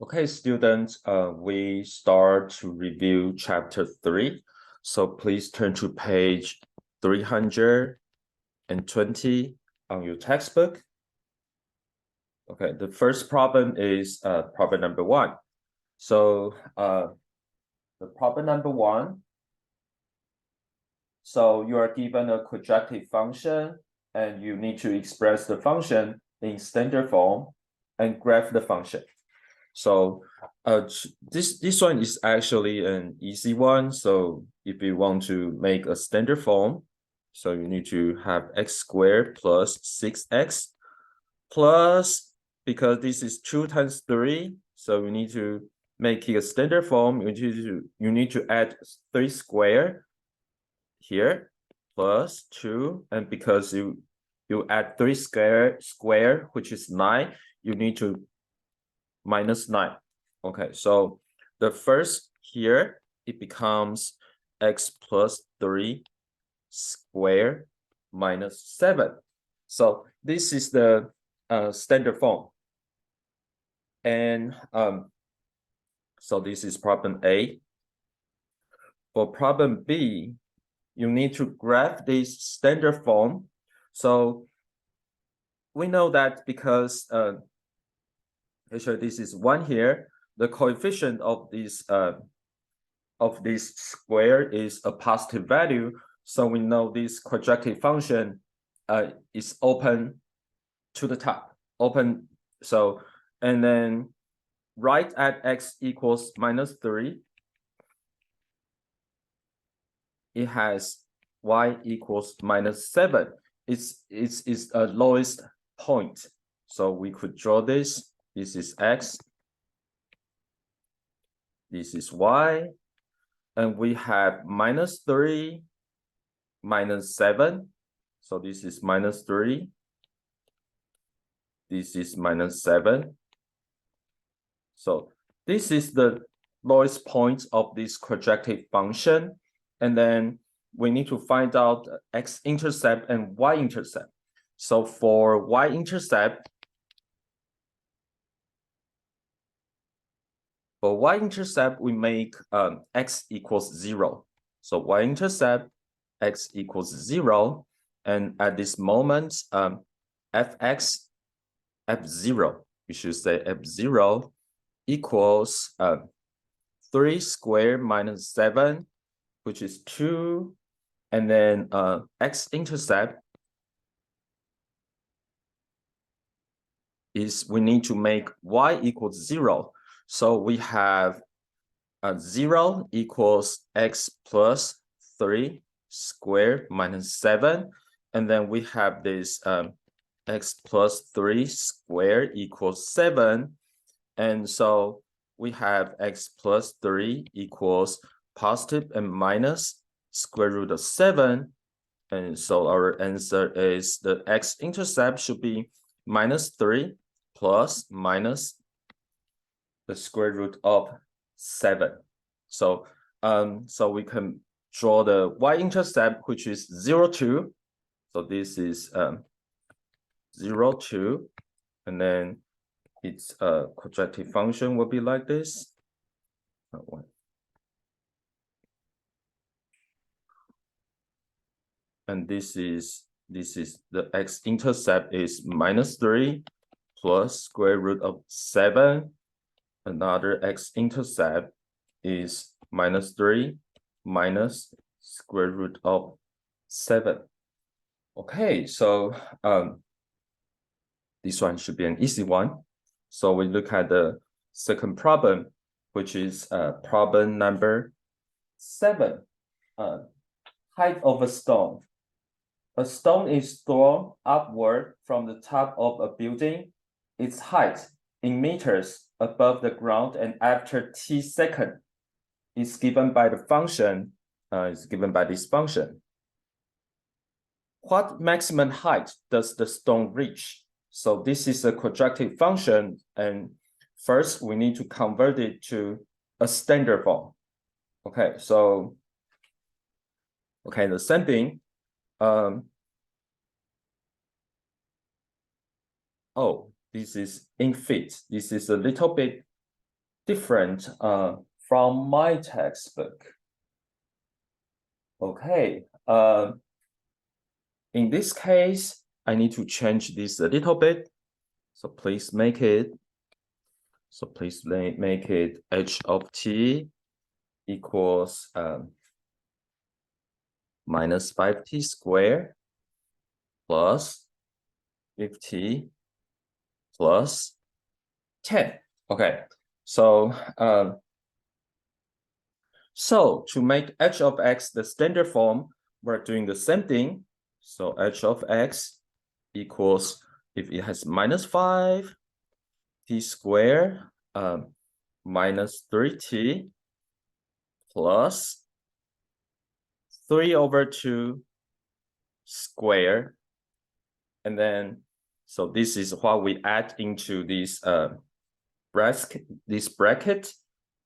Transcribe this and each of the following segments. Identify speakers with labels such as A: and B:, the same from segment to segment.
A: Okay, students, we start to review chapter 3. So please turn to page 320 on your textbook. Okay, the first problem is problem number 1. So the problem number 1. So you are given a quadratic function and you need to express the function in standard form and graph the function. So this one is actually an easy one. So if you want to make a standard form, so you need to have x squared plus 6x plus, because this is 2 times 3, so you need to make it a standard form. You need to add 3 squared here plus 2, and because you add 3 square, which is 9, you need to minus 9. Okay, so the first here, it becomes x plus 3 squared minus 7. So this is the standard form. And so this is problem A. For problem B, you need to graph this standard form. So we know that because actually this is 1 here, the coefficient of this square is a positive value. So we know this quadratic function is open to the top, open. So, and then right at x equals minus 3, it has y equals minus 7. It's a lowest point. So we could draw this. This is x. This is y. And we have minus 3, minus 7. So this is minus 3. This is minus 7. So this is the lowest point of this quadratic function. And then we need to find out x-intercept and y-intercept. So for y-intercept, we make x equals 0. So y-intercept, x equals 0. And at this moment, fx, f0, we should say f0 equals 3 squared minus 7, which is 2. And then x-intercept is we need to make y equals 0. So we have 0 equals x plus 3 squared minus 7. And then we have this x plus 3 squared equals 7. And so we have x plus 3 equals positive and minus square root of 7. And so our answer is the x-intercept should be minus 3 plus minus the square root of 7. So so we can draw the y-intercept, which is 0, 2. So this is 0, 2, and then its quadratic function will be like this. And this is the x-intercept is minus 3 plus square root of 7. Another x-intercept is minus 3 minus square root of 7. Okay, so this one should be an easy one. So we look at the second problem, which is problem number 7. Height of a stone. A stone is thrown upward from the top of a building. Its height in meters above the ground and after t seconds is given by the function, is given by this function. What maximum height does the stone reach? So this is a quadratic function, and first we need to convert it to a standard form. Okay, so the same thing. Oh, this is in feet. This is a little bit different from my textbook. Okay, in this case, I need to change this a little bit. So please make it h of t equals minus 5t squared plus 50 plus 10. Okay, so so to make h of x the standard form, we're doing the same thing. So h of x equals, if it has minus 5 t squared minus 3t plus 3 over 2 square, and then so this is what we add into this bracket,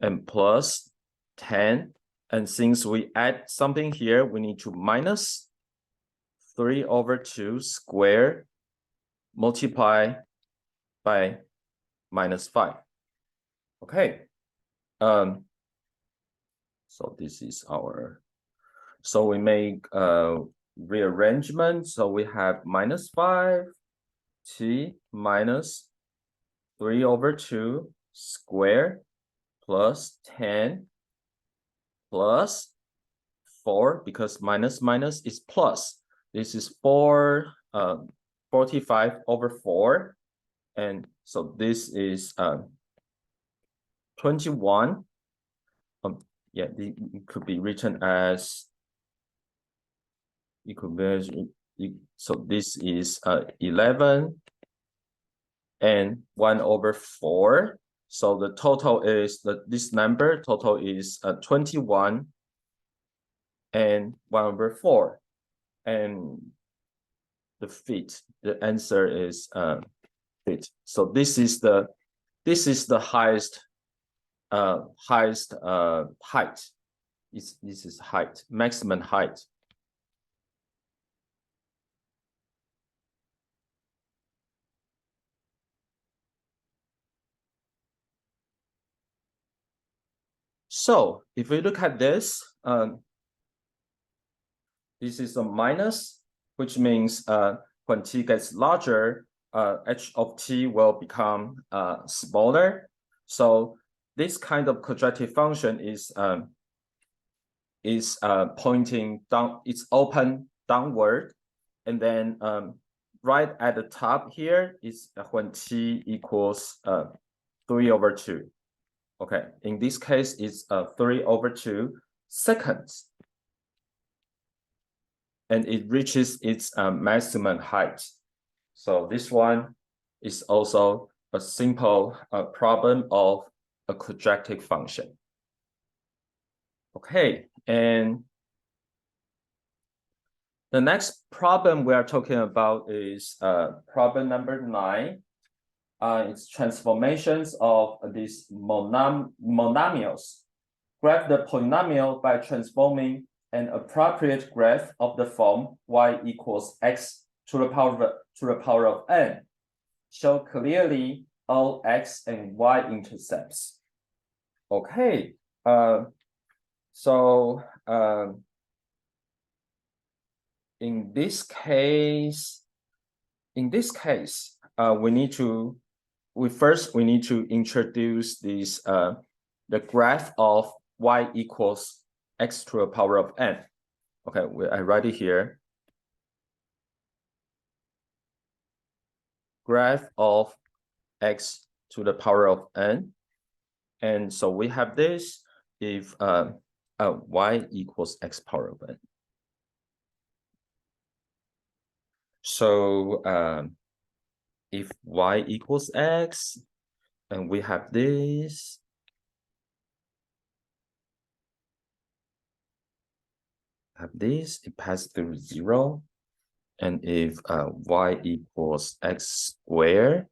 A: and plus 10, and since we add something here, we need to minus 3 over 2 square multiply by minus 5. Okay, so this is our, so we make rearrangement. So we have minus 5 t minus 3 over 2 square plus 10 plus 4, because minus minus is plus. This is 45 over 4. And so this is 21. Yeah, it could be written as, so this is 11 and 1 over 4. So the total is this number total is 21 and 1 over 4. And the answer is fit. So this is the highest height. This is height, maximum height. So if we look at this, this is a minus, which means when t gets larger, h of t will become smaller. So this kind of quadratic function is pointing down, it's open downward, and then right at the top here is when t equals 3 over 2. Okay, in this case, it's 3 over 2 seconds. And it reaches its maximum height. So this one is also a simple problem of a quadratic function. Okay, and the next problem we are talking about is problem number 9. It's transformations of these monomials. Graph the polynomial by transforming an appropriate graph of the form y equals x to the power of n. Show clearly all x and y intercepts. Okay, so in this case, we need to introduce this the graph of y equals x to the power of n. Okay, I write it here. Graph of x to the power of n. And so we have this if y equals x power of n. So if y equals x, and we have this, it passes through 0. And if y equals x squared,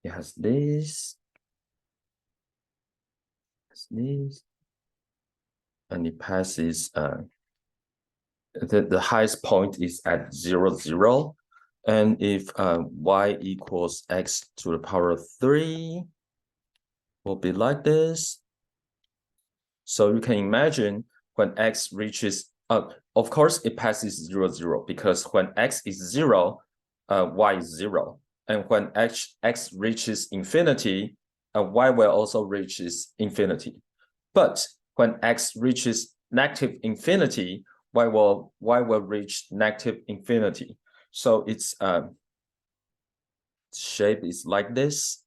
A: it has this, and it passes, the highest point is at 0, 0. And if y equals x to the power of 3, will be like this. So you can imagine when x reaches of course it passes 0, 0, because when x is 0, y is 0. And when x reaches infinity, y will also reaches infinity. But when x reaches negative infinity, y will reach negative infinity. So its shape is like this,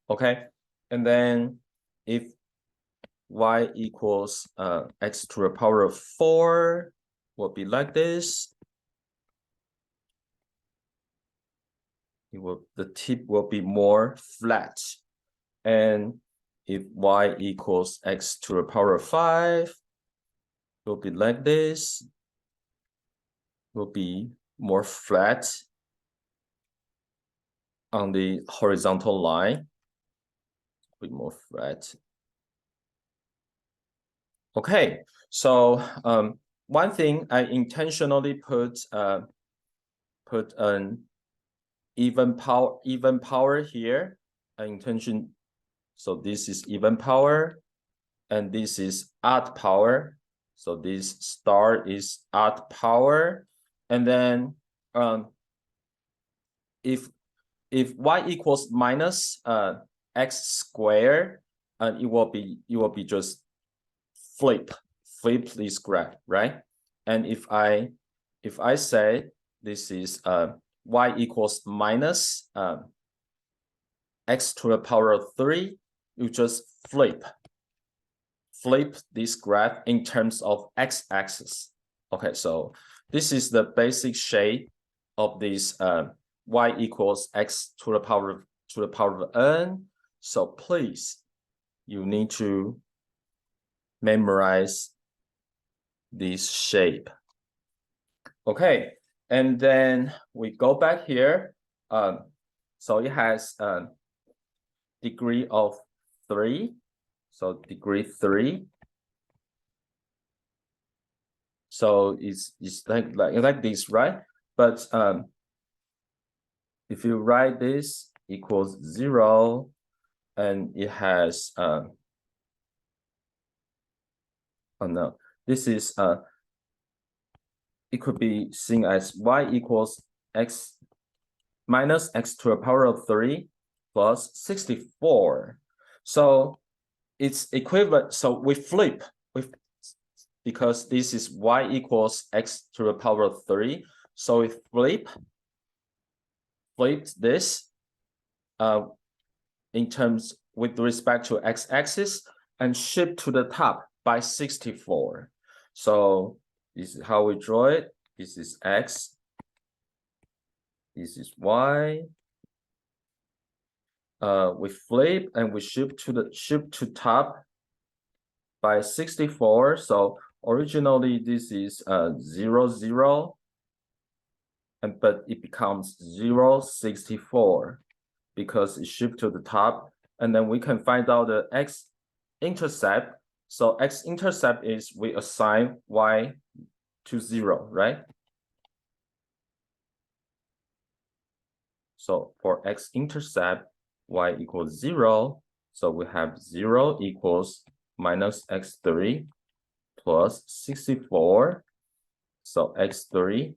A: okay? And then if y equals x to the power of 4 will be like this. The tip will be more flat. And if y equals x to the power of 5, it will be like this. Will be more flat on the horizontal line. Be more flat. Okay, so one thing I intentionally put an even power here. So this is even power, and this is odd power. So this star is odd power, and then if y equals minus x squared, it will be just flip this graph, right? And if I say this is y equals minus x to the power of 3, you just flip this graph in terms of x-axis. Okay, so this is the basic shape of this y equals x to the power of n. So please, you need to memorize this shape. Okay, and then we go back here. So it has degree of 3. So degree 3. So it's like this, right? But if you write this equals 0, and it has oh no, this is it could be seen as y equals x minus x to the power of 3 plus 64. So it's equivalent. So we flip because this is y equals x to the power of 3. So we flipped this in terms with respect to x-axis and shift to the top by 64. So this is how we draw it. This is x. This is y. We flip and we shift to top by 64. So originally this is 0, 0, but it becomes 0, 64 because it shifts to the top. And then we can find out the x-intercept. So x-intercept is we assign y to 0, right? So for x-intercept, y equals 0. So we have 0 equals minus x3 plus 64. So x3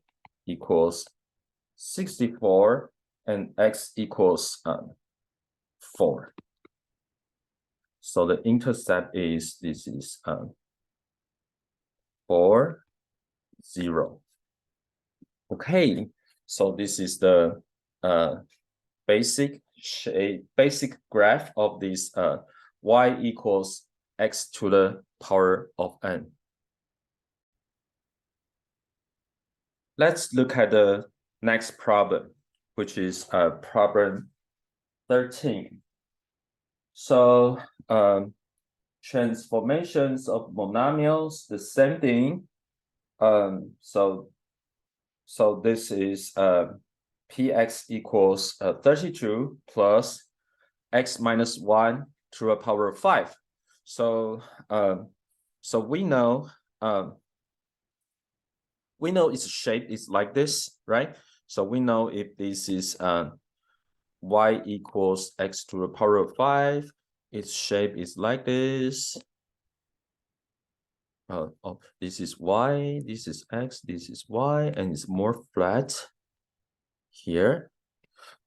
A: equals 64 and x equals 4. So the intercept is, this is 4, 0. Okay, so this is the basic graph of this y equals x to the power of n. Let's look at the next problem, which is problem 13. So transformations of monomials, the same thing. So this is px equals 32 plus x minus 1 to the power of 5. So we know its shape is like this, right? So we know if this is y equals x to the power of 5, its shape is like this. This is y, this is x, this is y, and it's more flat here.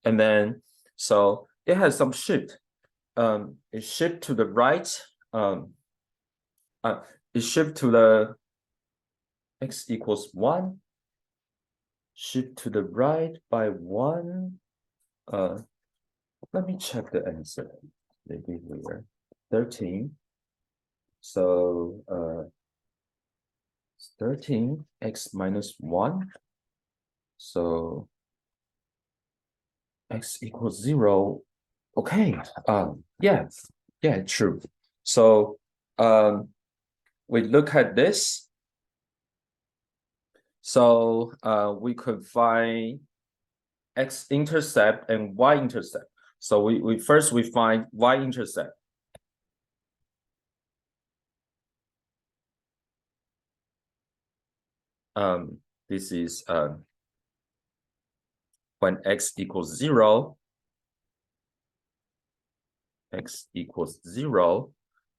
A: And then, so it has some shift. It shift to the right. It shift to the x equals 1. Shift to the right by 1. Let me check the answer. Maybe here, 13. So 13 x minus 1. So x equals 0. Okay. Yeah, true. So we look at this. So we could find x-intercept and y-intercept. So we first find y-intercept. This is when x equals 0. X equals 0,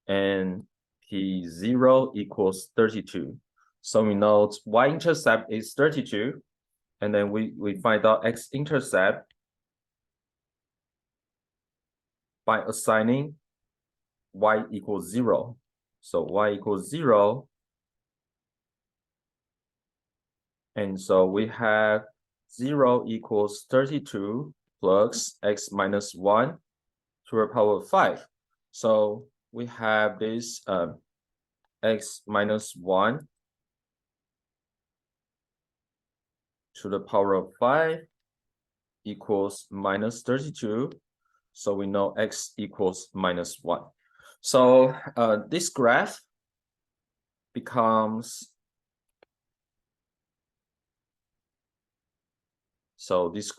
A: and P0 equals 32. So we know y-intercept is 32, and then we find out x-intercept by assigning y equals 0. So y equals 0, and so we have 0 equals 32 plus x minus 1 to the power of 5. So we have this x minus 1 to the power of 5 equals minus 32. So we know x equals minus 1. So this graph becomes, this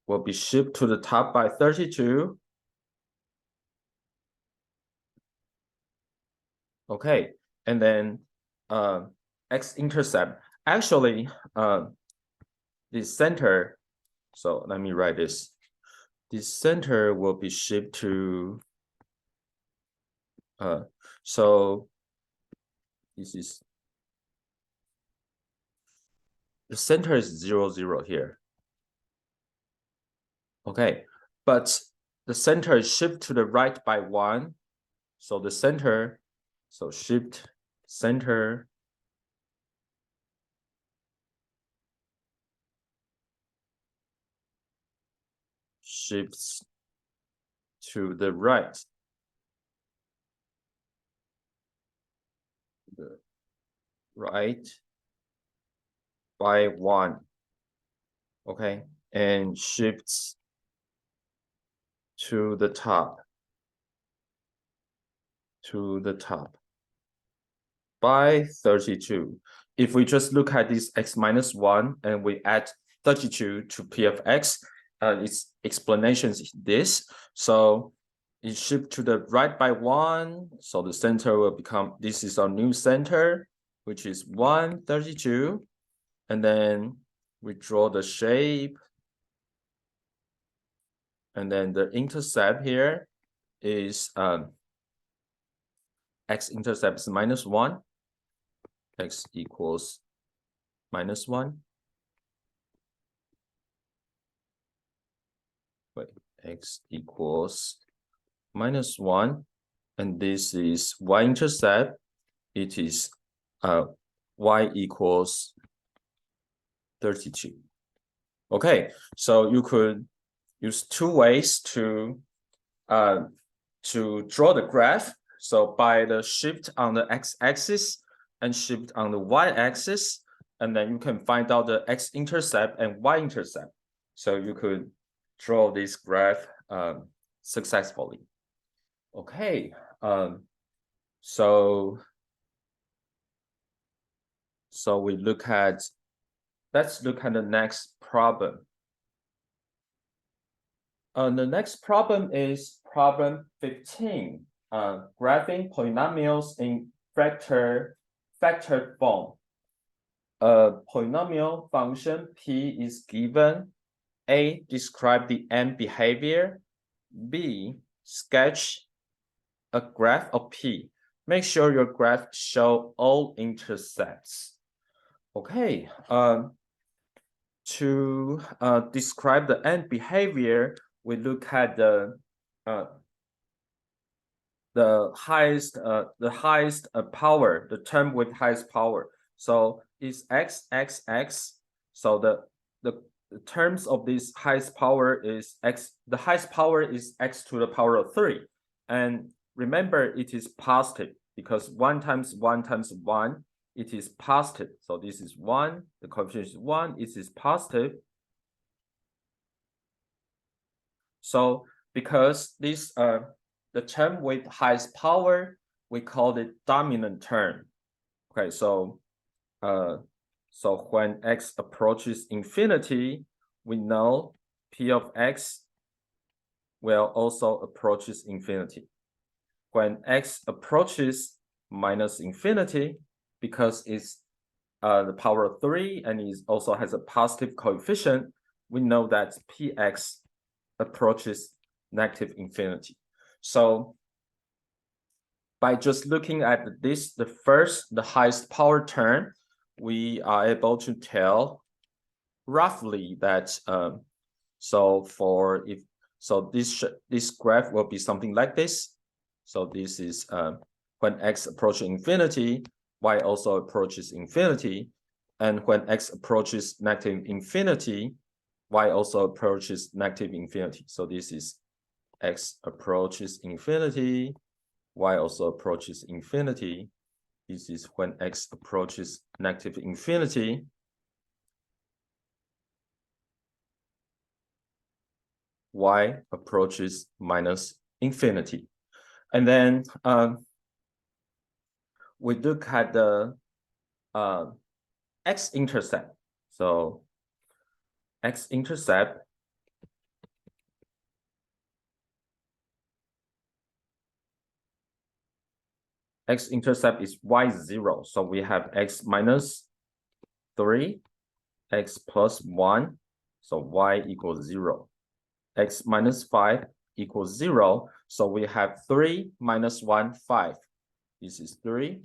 A: will be shifted to the top by 32. Okay, and then x-intercept. Actually, the center, so let me write this. This center will be shifted to, so this is, the center is 0, 0 here. Okay, but the center is shifted to the right by 1. So the center, so shift center shifts to the right. The right by 1. Okay, and shifts to the top. By 32. If we just look at this x minus 1 and we add 32 to p of x, its explanation is this. So it shift to the right by 1. So the center will become, this is our new center, which is 132. And then we draw the shape. And then the intercept here is x-intercept is minus 1. X equals minus 1. Wait, x equals minus 1. And this is y-intercept. It is y equals 32. Okay, so you could use 2 ways to draw the graph. So by the shift on the x-axis and shift on the y-axis, and then you can find out the x-intercept and y-intercept. So you could draw this graph successfully. Okay, so we look at, let's look at the next problem. The next problem is problem 15, graphing polynomials in factored form. A polynomial function p is given A, describe the end behavior. B, sketch a graph of P. Make sure your graph show all intercepts. Okay, to describe the end behavior, we look at the highest power, the term with highest power. So it's x, x, x. So the terms of this highest power is x. The highest power is x to the power of 3. And remember, it is positive because 1 times 1 times 1, it is positive. So this is 1, the coefficient is 1, it is positive. So because this the term with highest power, we call it dominant term. Okay, so when x approaches infinity, we know p of x will also approaches infinity. When x approaches minus infinity, because it's the power of 3 and it also has a positive coefficient, we know that px approaches negative infinity. So by just looking at this, the highest power term, we are able to tell roughly that this graph will be something like this. So this is when x approaches infinity, y also approaches infinity, and when x approaches negative infinity, y also approaches negative infinity. So this is x approaches infinity, y also approaches infinity. This is when x approaches negative infinity. Y approaches minus infinity. And then we look at the x-intercept. So x-intercept is y0. So we have x minus 3, x plus 1. So y equals 0. X minus 5 equals 0. So we have 3 minus 1, 5. This is 3,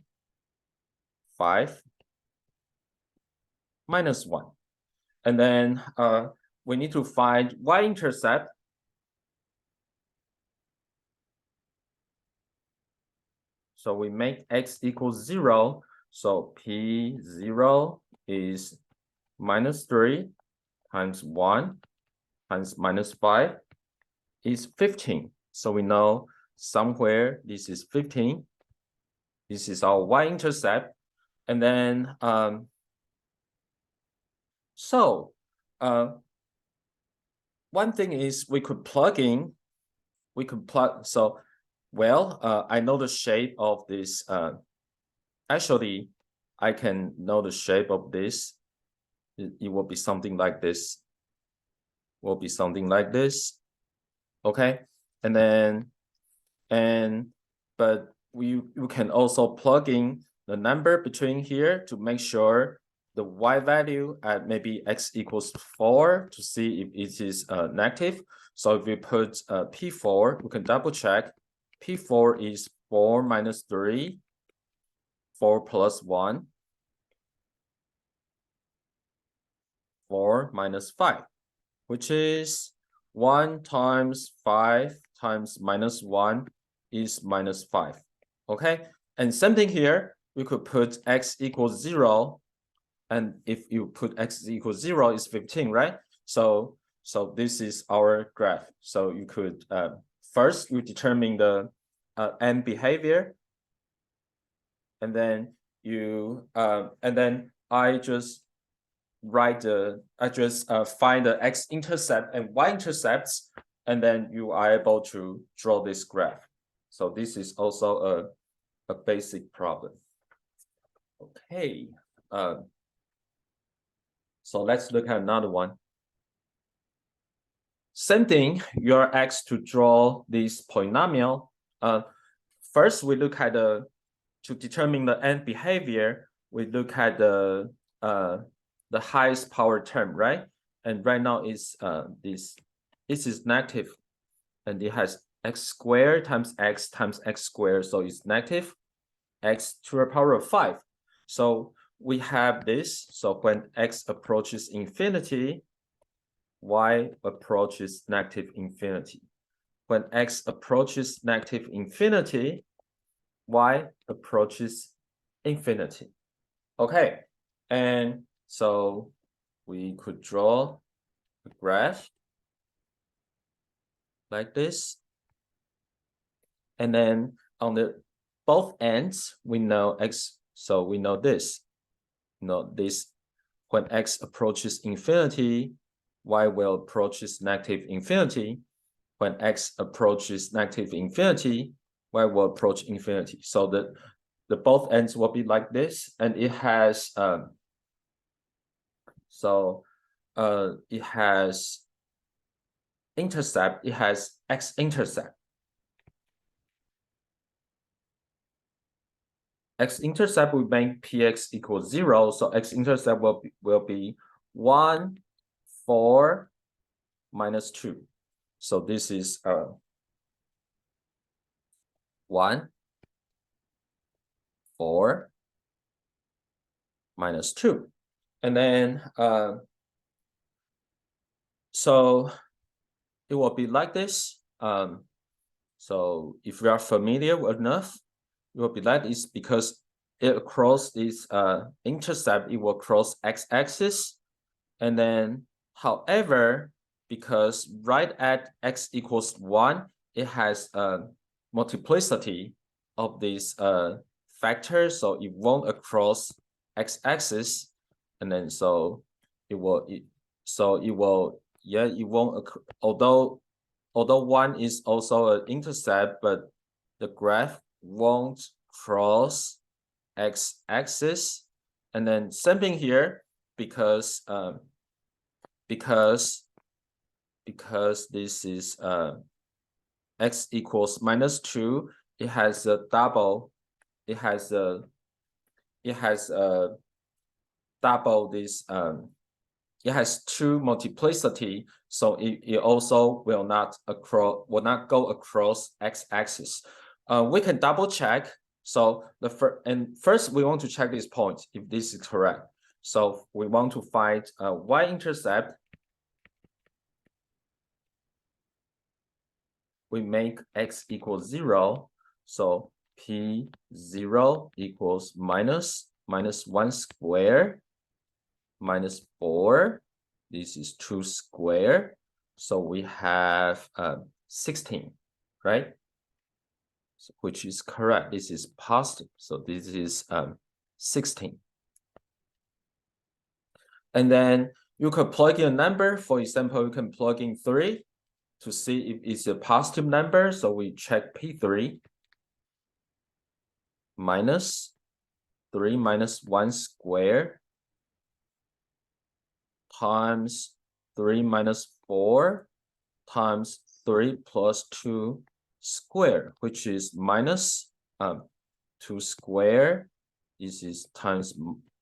A: 5, minus 1. And then we need to find y-intercept. So we make x equals 0. So P0 is minus 3 times 1 times minus 5 is 15. So we know somewhere this is 15. This is our y-intercept. And then, one thing is we could plug, I know the shape of this. Actually, I can know the shape of this. It will be something like this. Okay, and then but you can also plug in the number between here to make sure the y value at maybe x equals 4 to see if it is negative. So if we put P4, we can double check. P4 is 4 minus 3, 4 plus 1, 4 minus 5, which is 1 times 5 times minus 1 is minus 5. Okay, and same thing here, we could put x equals 0. And if you put x equals 0, it's 15, right? So this is our graph. So you could first you determine the end behavior, and then I just find the x-intercept and y-intercepts, and then you are able to draw this graph. So this is also a basic problem. Okay. So let's look at another one. Same thing, you are asked to draw this polynomial. First, we look at to determine the end behavior, we look at the highest power term, right? and right now is this is negative, and it has x squared times x squared, so it's negative x to the power of 5. So we have this. So when x approaches infinity, y approaches negative infinity. When x approaches negative infinity, y approaches infinity. Okay, and so we could draw a graph like this. And then on the both ends, we know x, so we know this. This, when x approaches infinity, y will approaches negative infinity. When x approaches negative infinity, y will approach infinity. So the both ends will be like this, and it has it has intercept, it has x-intercept. X-intercept will make px equals 0, so x-intercept will be 1, 4, minus 2. So this is 1, 4, minus 2. And then so it will be like this. So if we are familiar enough, it will be like this because it across this intercept, it will cross x-axis. And then, however, because right at x equals 1, it has a multiplicity of these factors, so it won't across x-axis, and then so it won't. Although 1 is also an intercept, but the graph won't cross x-axis. And then same thing here, because this is x equals minus 2, it has a double, it has double this, it has 2 multiplicity, so it also will not go across x-axis. We can double check. So first we want to check this point if this is correct. So we want to find y-intercept. We make x equals 0. So p0 equals minus 1 square minus 4. This is 2 square. So we have 16, right? So, which is correct. This is positive. So this is 16. And then you could plug in a number. For example, you can plug in 3 to see if it's a positive number. So we check P3 minus 3 minus 1 square times 3 minus 4 times 3 plus 2 square, which is minus 2 square. This is times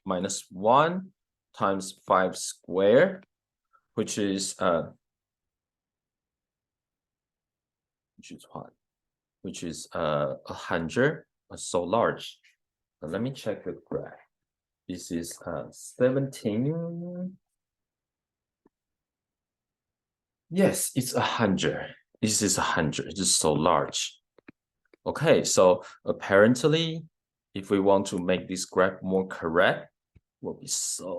A: minus 1 times 5 square, which is what? Which is 100. So large. Let me check the graph. This is 17. Yes, it's 100. This is 100. It's so large. Okay, so apparently, if we want to make this graph more correct, it will be so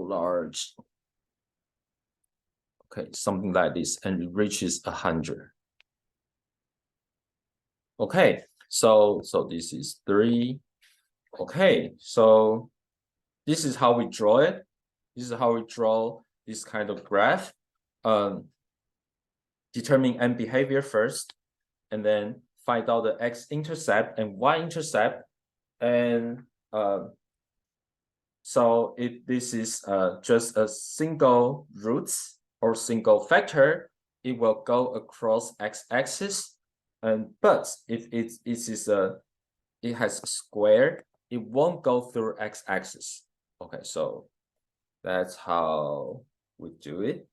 A: large. Okay, something like this, and it reaches 100. Okay, so this is 3. Okay, so this is how we draw it. This is how we draw this kind of graph. Determine M behavior first, and then find out the x-intercept and y-intercept. And so if this is just a single roots or single factor, it will go across x-axis. But if it has a square, it won't go through x-axis. Okay, so that's how we do it.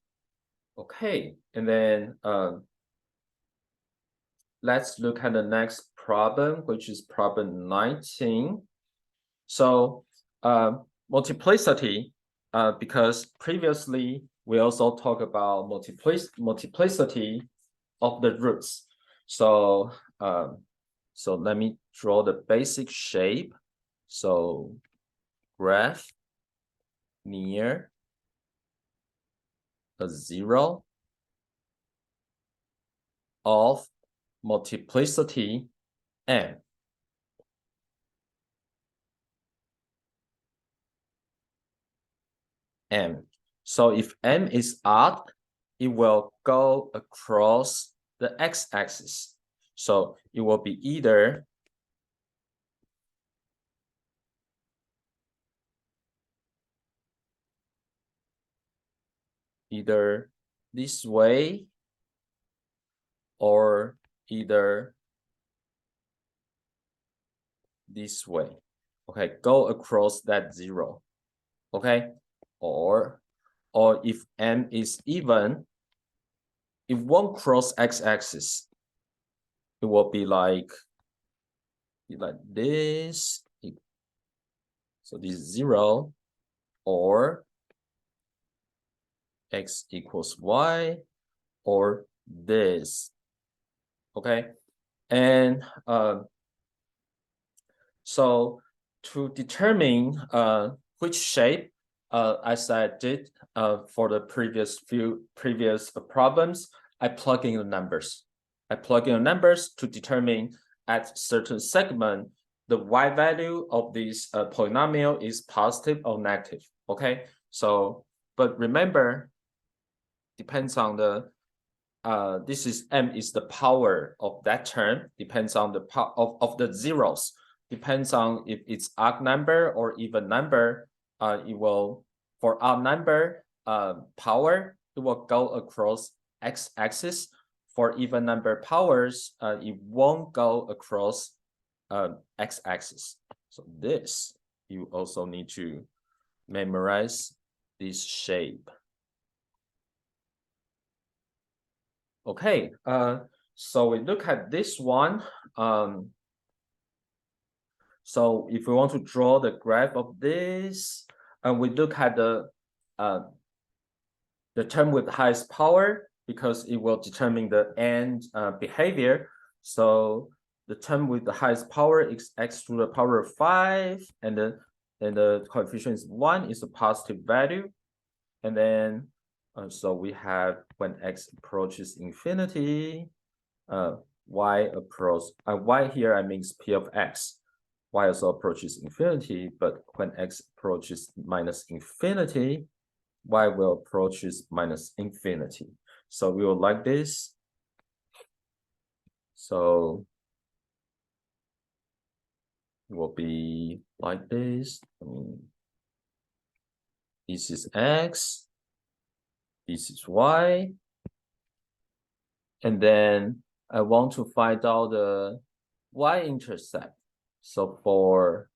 A: Okay, and then let's look at the next problem, which is problem 19. So multiplicity, because previously we also talked about multiplicity of the roots. So so let me draw the basic shape. So graph near a zero of multiplicity m. M. So if m is odd, it will go across the x-axis. So it will be either this way or either this way. Okay, go across that zero. Okay, or if m is even, it won't cross x-axis. It will be like this. So this is 0, or x equals y, or this. Okay, and so to determine which shape, as I did for the previous problems, I plug in the numbers. I plug in the numbers to determine at certain segment the y value of this polynomial is positive or negative. Okay, so but remember, depends on the this is m is the power of that term, depends on the power of the zeros, depends on if it's odd number or even number. It will, for odd number power, it will go across x-axis. For even number powers, it won't go across x-axis. So this, you also need to memorize this shape. Okay, so we look at this one. So if we want to draw the graph of this, and we look at the term with highest power, because it will determine the end behavior. So the term with the highest power is x to the power of 5, and the coefficient is 1, is a positive value. And then so we have when x approaches infinity, y approach, y here I means p of x. Y also approaches infinity, but when x approaches minus infinity, y will approaches minus infinity. So we will like this. So it will be like this. This is x, this is y, and then I want to find out the y-intercept. So for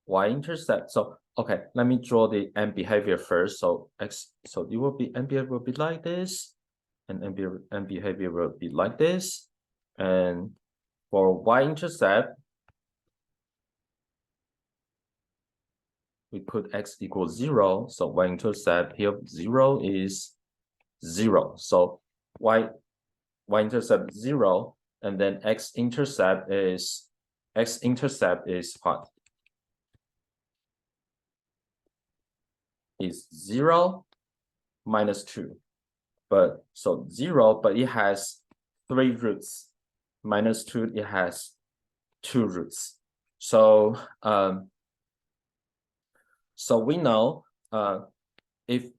A: y-intercept, so okay, let me draw the end behavior first. So x, so it will be, end behavior will be like this, and end behavior will be like this. And for y-intercept, we put x equals 0. So y-intercept here 0 is 0. So y-intercept 0, and then x-intercept is what? Is 0 minus 2. But so 0, but it has 3 roots. Minus 2, it has 2 roots. So so we know if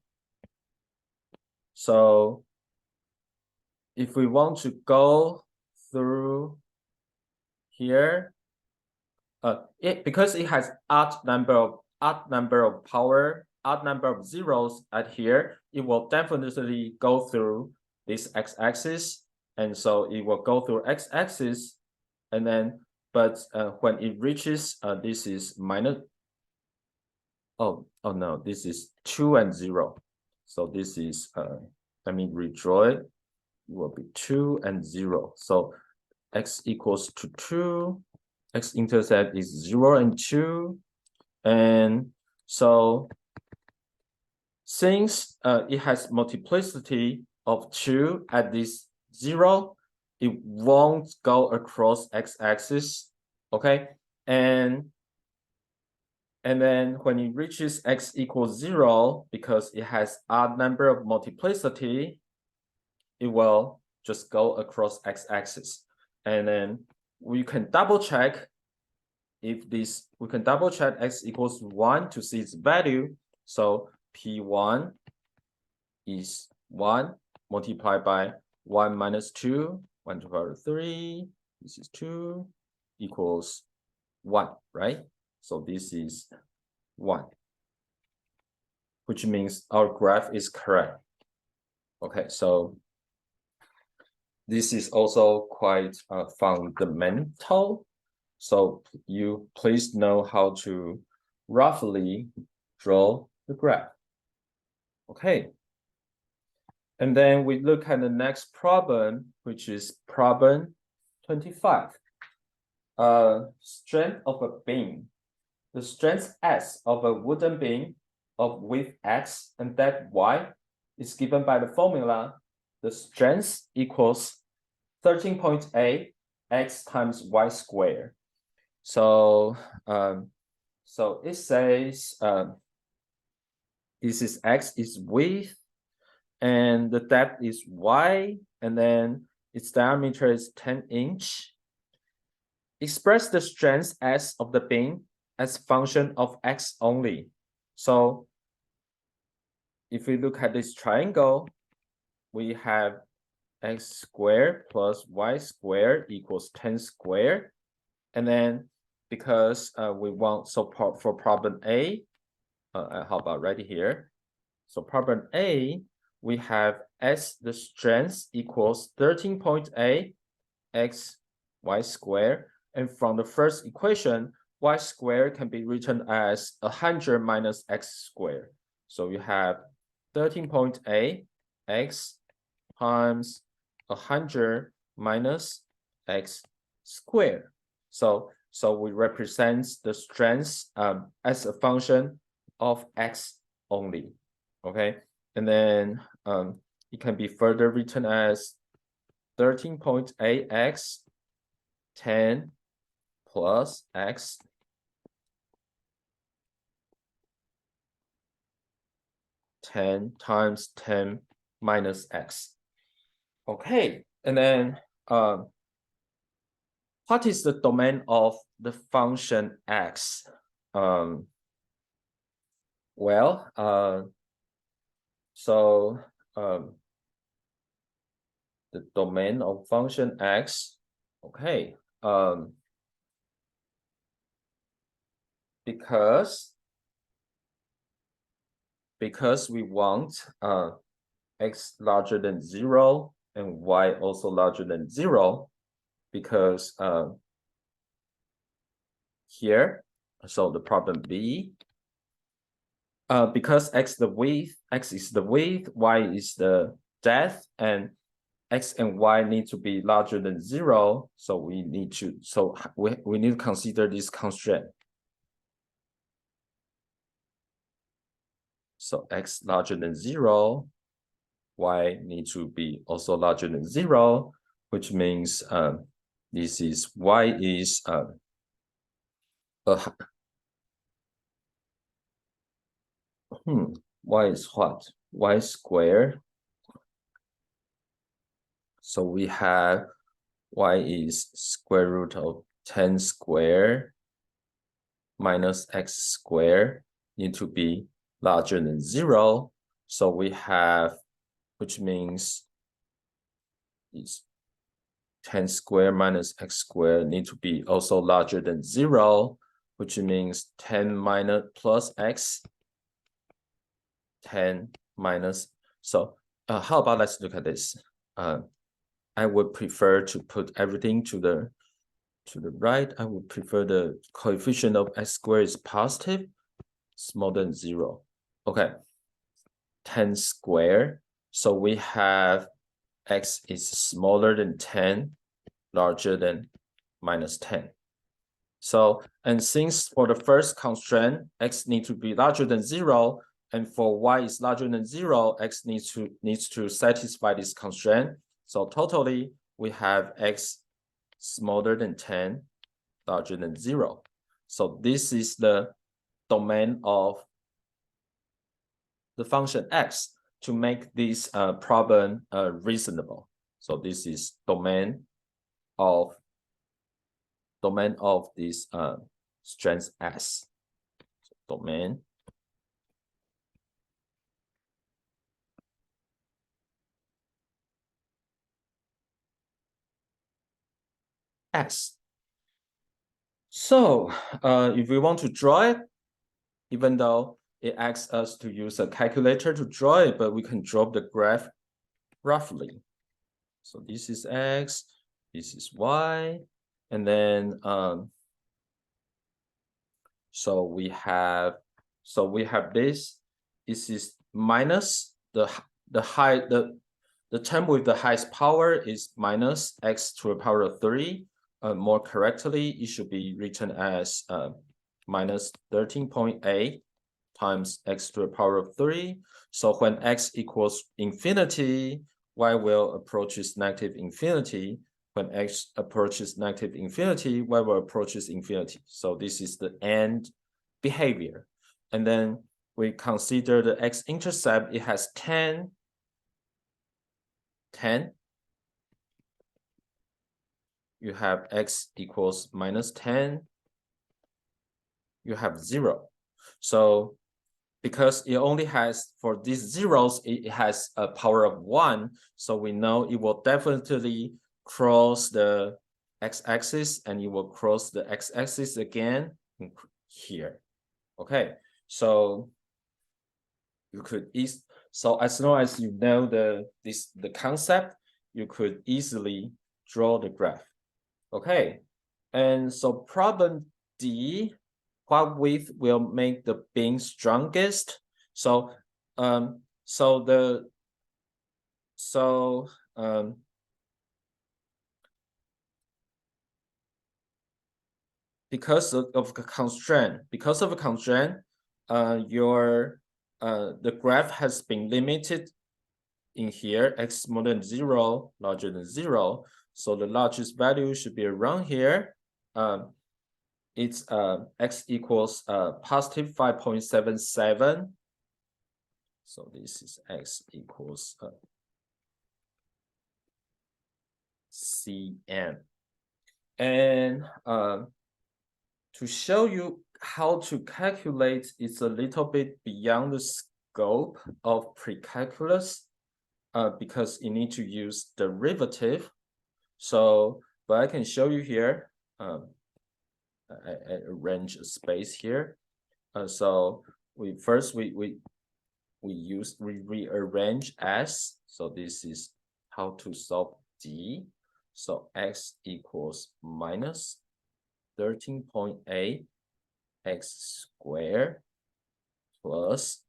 A: we want to go through here, because it has odd number of power, odd number of zeros at here, it will definitely go through this x-axis, and so it will go through x-axis, and then but when it reaches this is minus, oh no, this is 2 and 0, so this is let me redraw it. It will be 2 and 0. So x equals to 2. X-intercept is 0 and 2. And so since it has multiplicity of 2 at this 0, it won't go across x-axis, okay? And then when it reaches x equals 0, because it has odd number of multiplicity, it will just go across x-axis. And then we can double check if this, we can double check x equals 1 to see its value. So P1 is 1 multiplied by 1 minus 2, 1 to the power 3, this is 2, equals 1, right? So this is 1, which means our graph is correct. Okay, so this is also quite fundamental. So you please know how to roughly draw the graph. Okay. And then we look at the next problem, which is problem 25. Strength of a beam. The strength S of a wooden beam of width X and depth Y is given by the formula. The strength equals 13.8 X times Y squared. So, so it says this is X is width, and the depth is Y, and then its diameter is 10 inch. Express the strength S of the beam as function of X only. So if we look at this triangle, we have X squared plus Y squared equals 10 squared. And then because we want, so for problem A, how about right here? So problem A, we have S, the strength equals 13.8 X Y squared. And from the first equation, Y squared can be written as 100 minus X squared. So you have 13.8 X times 100 minus X squared. So we represent the strength as a function of X only, okay? And then it can be further written as 13.8x 10 plus x 10 times 10 minus x. Okay, and then what is the domain of the function x? The domain of function x, okay, because we want x larger than 0 and y also larger than 0, because here, so the problem B, because x is the width, y is the depth, and x and y need to be larger than 0, so we need to consider this constraint. So x larger than 0, y need to be also larger than 0, which means this is y is y is what? Y squared. So we have y is square root of 10 squared minus x squared need to be larger than 0. So we have, which means it's 10 squared minus x squared need to be also larger than 0, which means 10 minus plus x, 10 minus. So how about let's look at this. I would prefer to put everything to the right. I would prefer the coefficient of x squared is positive, smaller than 0. Okay, 10 squared So we have x is smaller than 10, larger than minus 10. So, and since for the first constraint, x needs to be larger than 0, and for y is larger than 0, x needs to satisfy this constraint. So totally, we have x smaller than 10, larger than 0. So this is the domain of the function x to make this problem reasonable. So this is domain of this strength S. So domain S. So if we want to draw it, even though it asks us to use a calculator to draw it, but we can draw the graph roughly. So this is x, this is y, and then so we have this. This is minus the term with the highest power is minus x to the power of 3. More correctly, it should be written as minus 13.8 times x to the power of 3. So when x equals infinity, y will approaches negative infinity. When x approaches negative infinity, y will approaches infinity. So this is the end behavior. And then we consider the x-intercept. It has 10. You have x equals minus 10. You have 0. So because it only has, for these zeros, it has a power of 1. So we know it will definitely cross the x-axis, and it will cross the x-axis again here. Okay, so you could so as long as you know the concept, you could easily draw the graph. Okay, and so problem D, what width will make the beam strongest? So because of a constraint, the graph has been limited in here, x smaller than 0, larger than 0. So the largest value should be around here. It's x equals positive 5.77. So this is x equals cm. And to show you how to calculate, it's a little bit beyond the scope of pre-calculus because you need to use derivative. So, but I can show you here. I arrange a space here. So we rearrange S. So this is how to solve D. So x equals minus 13.8 x squared plus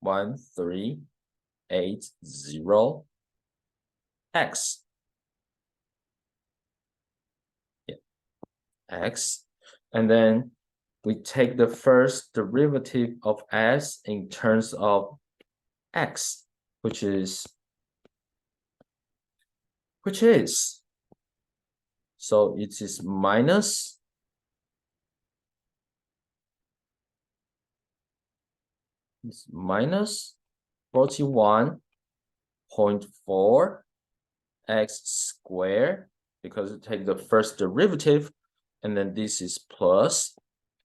A: 1380 x. Yeah, x. And then we take the first derivative of s in terms of x, which is so it is minus 41.4 x squared, because it takes the first derivative, and then this is plus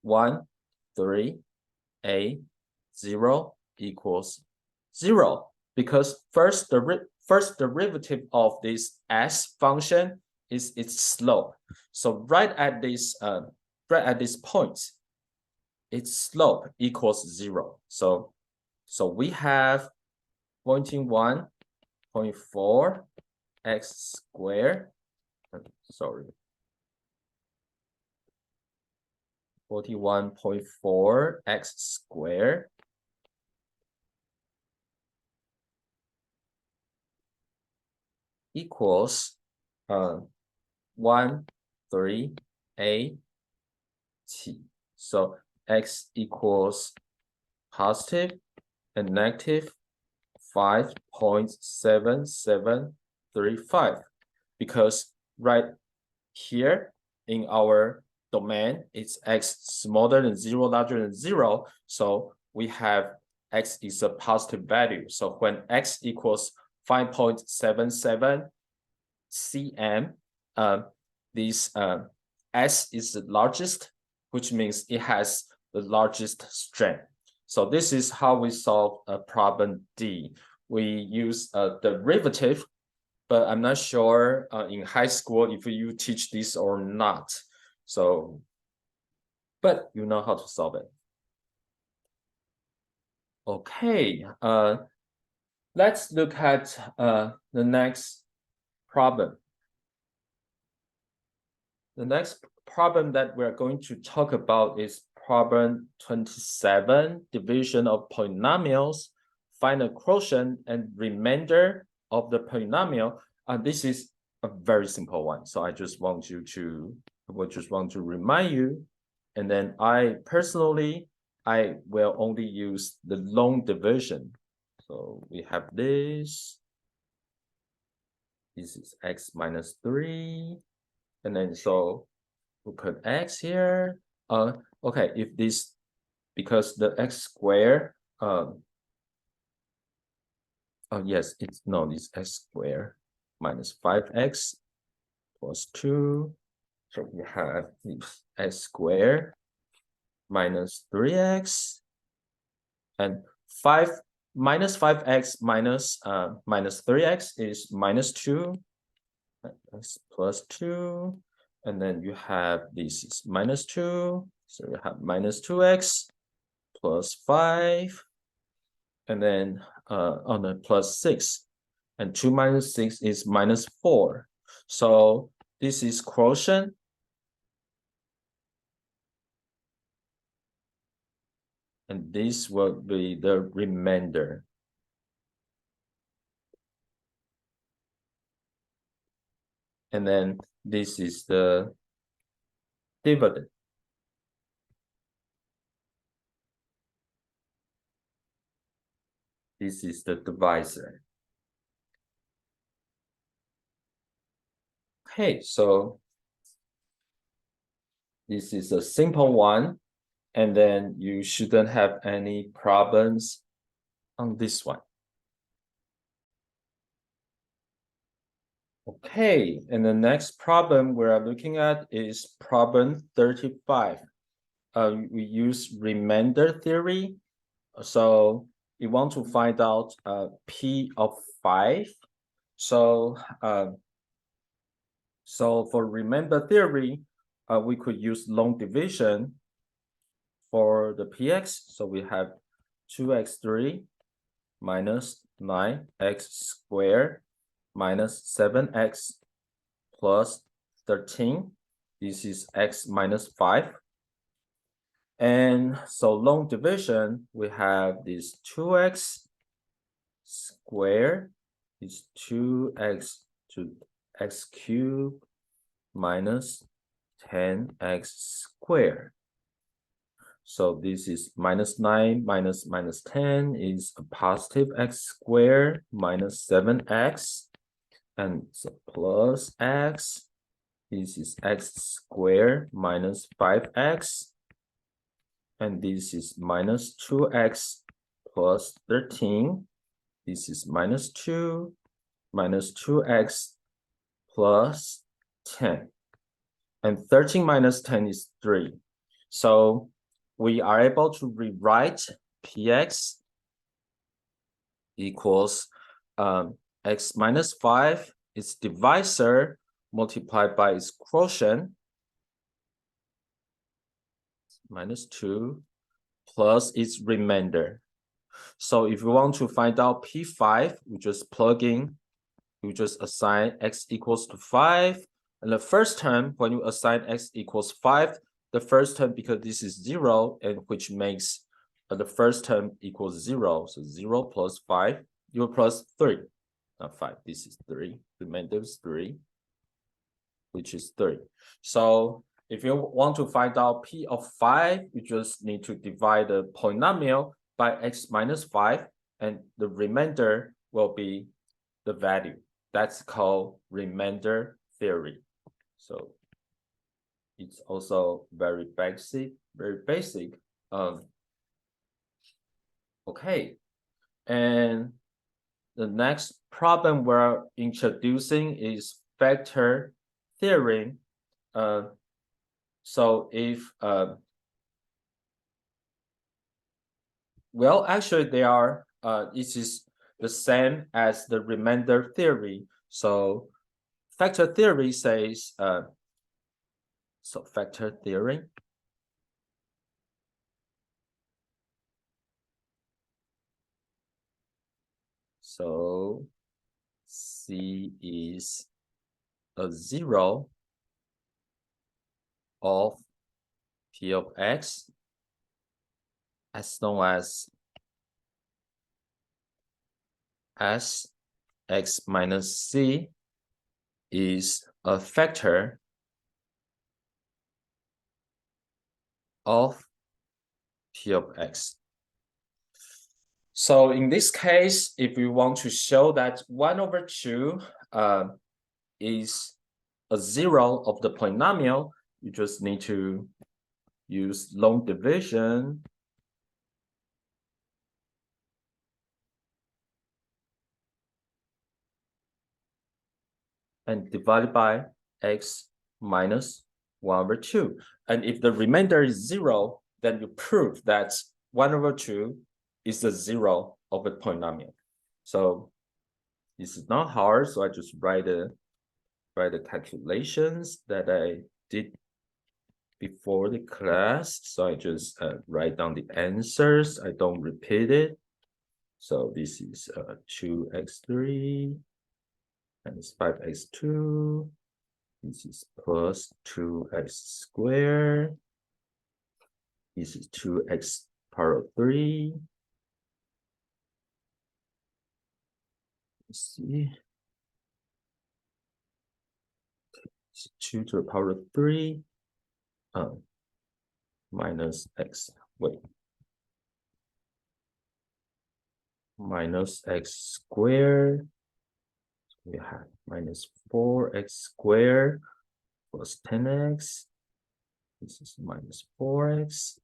A: 1380 equals 0, because first derivative of this s function is its slope. So right at this point, its slope equals 0. So we have 41.4 x squared. Sorry. 41.4 x squared equals 1, 3, A, T. So x equals positive and negative 5.7735 because right here in our domain, it's x smaller than 0, larger than 0. So we have x is a positive value. So when x equals 5.77 cm, this S is the largest, which means it has the largest strength. So this is how we solve problem D. We use a derivative, but I'm not sure in high school if you teach this or not. So, but you know how to solve it. Okay, let's look at the next problem. The next problem that we're going to talk about is problem 27, division of polynomials, find the quotient and remainder of the polynomial. This is a very simple one. So I just want to remind you. And then I will only use the long division. So we have this. This is x minus 3. And then so we put x here. Okay, if this, because the x square, yes, it's x square minus 5x plus 2. So we have x square minus 3x and 5 minus 5x minus 3x is minus 2. X plus 2, and then you have this is minus 2, so you have minus 2x plus 5, and then on the plus 6, and 2 minus 6 is minus 4. So this is quotient, and this will be the remainder. And then this is the dividend. This is the divisor. Okay, so this is a simple one, and then you shouldn't have any problems on this one. Okay, and the next problem we're looking at is problem 35. We use remainder theory. So you want to find out P of 5. So for remainder theory, we could use long division for the px. So we have 2x3 minus 9x squared minus 7x plus 13. This is x minus 5. And so long division, we have this 2x squared is 2x to x cubed minus 10x squared. So this is minus 9 minus 10 is a positive x squared minus 7x. And so plus x, this is x squared minus 5x. And this is minus 2x plus 13. This is minus 2, minus 2x plus 10. And 13 minus 10 is 3. So we are able to rewrite px equals x minus 5, its divisor multiplied by its quotient, minus 2, plus its remainder. So if you want to find out P5, we just plug in, we just assign x equals to 5. And the first term, when you assign x equals 5, the first term, because this is 0, and which makes the first term equals 0. So 0 plus 5, 0 plus 3. not 5. This is 3. Remainder is 3, which is 3. So if you want to find out P of 5, you just need to divide the polynomial by x minus 5, and the remainder will be the value. That's called remainder theory. So it's also very basic, Okay, and the next problem we're introducing is factor theorem. So if well, actually they are it is the same as the remainder theory. So factor theory says so factor theorem. So C is a 0 of P of X as long as X minus C is a factor of P of X. So in this case, if we want to show that 1/2 is a 0 of the polynomial, you just need to use long division and divide by x minus 1/2. And if the remainder is 0, then you prove that 1/2 is the 0 of a polynomial. So this is not hard, so I just write the calculations that I did before the class. So I just write down the answers. I don't repeat it. So this is 2x3 minus 5x2. This is plus 2x squared. This is 2x power of 3. Let's see. It's 2 to the power of 3 minus x. Wait. Minus x squared. We have minus 4x squared plus 10x. This is minus 4x.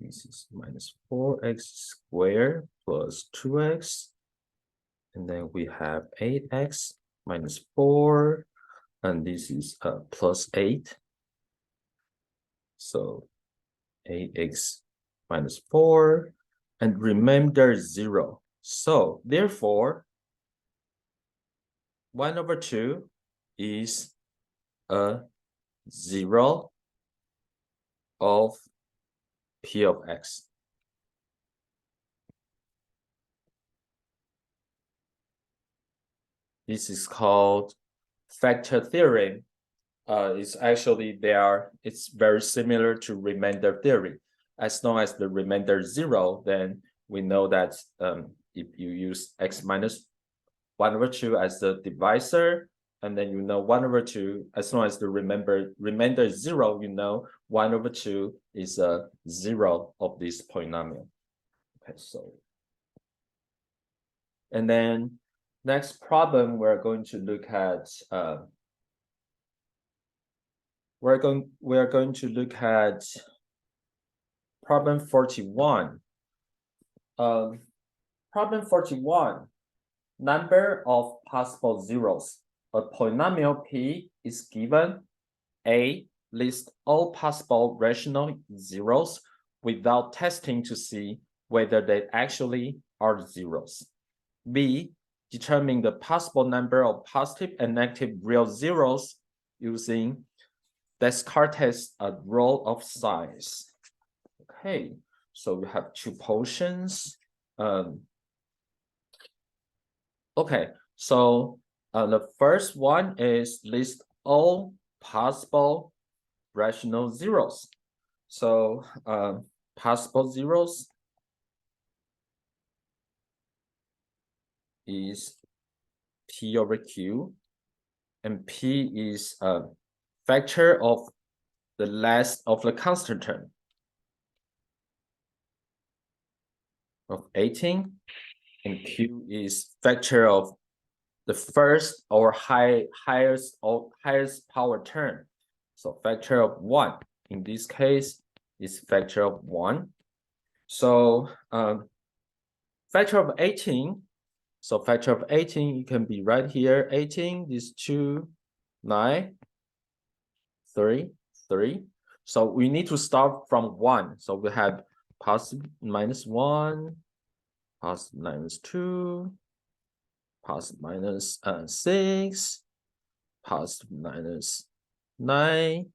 A: This is minus 4x squared plus 2x. And then we have 8x minus 4. And this is plus 8. So 8x minus 4. And remainder 0. So therefore, 1/2 is a 0 of P of X. This is called factor theorem. It's actually it's very similar to remainder theory. As long as the remainder is 0, then we know that if you use x minus 1/2 as the divisor, and then you know 1/2, as long as the remainder is 0, you know 1/2 is a 0 of this polynomial. Okay, so and then next problem we're going to look at we are going to look at problem 41. Problem 41. Number of possible zeros. A polynomial P is given. A, list all possible rational zeros without testing to see whether they actually are zeros. B, determine the possible number of positive and negative real zeros using Descartes' rule of size. Okay, so we have 2 portions. Okay, so the first one is list all possible rational zeros. So possible zeros is P over Q, and P is a factor of the last of the constant term of 18, and Q is factor of the first or highest power term. So factor of 1. In this case, is factor of 1. So factor of 18. So factor of 18, it can be right here. 18 is 2, 9, 3, 3. So we need to start from 1. So we have positive minus 1, positive minus 2, positive minus 6, positive minus 9,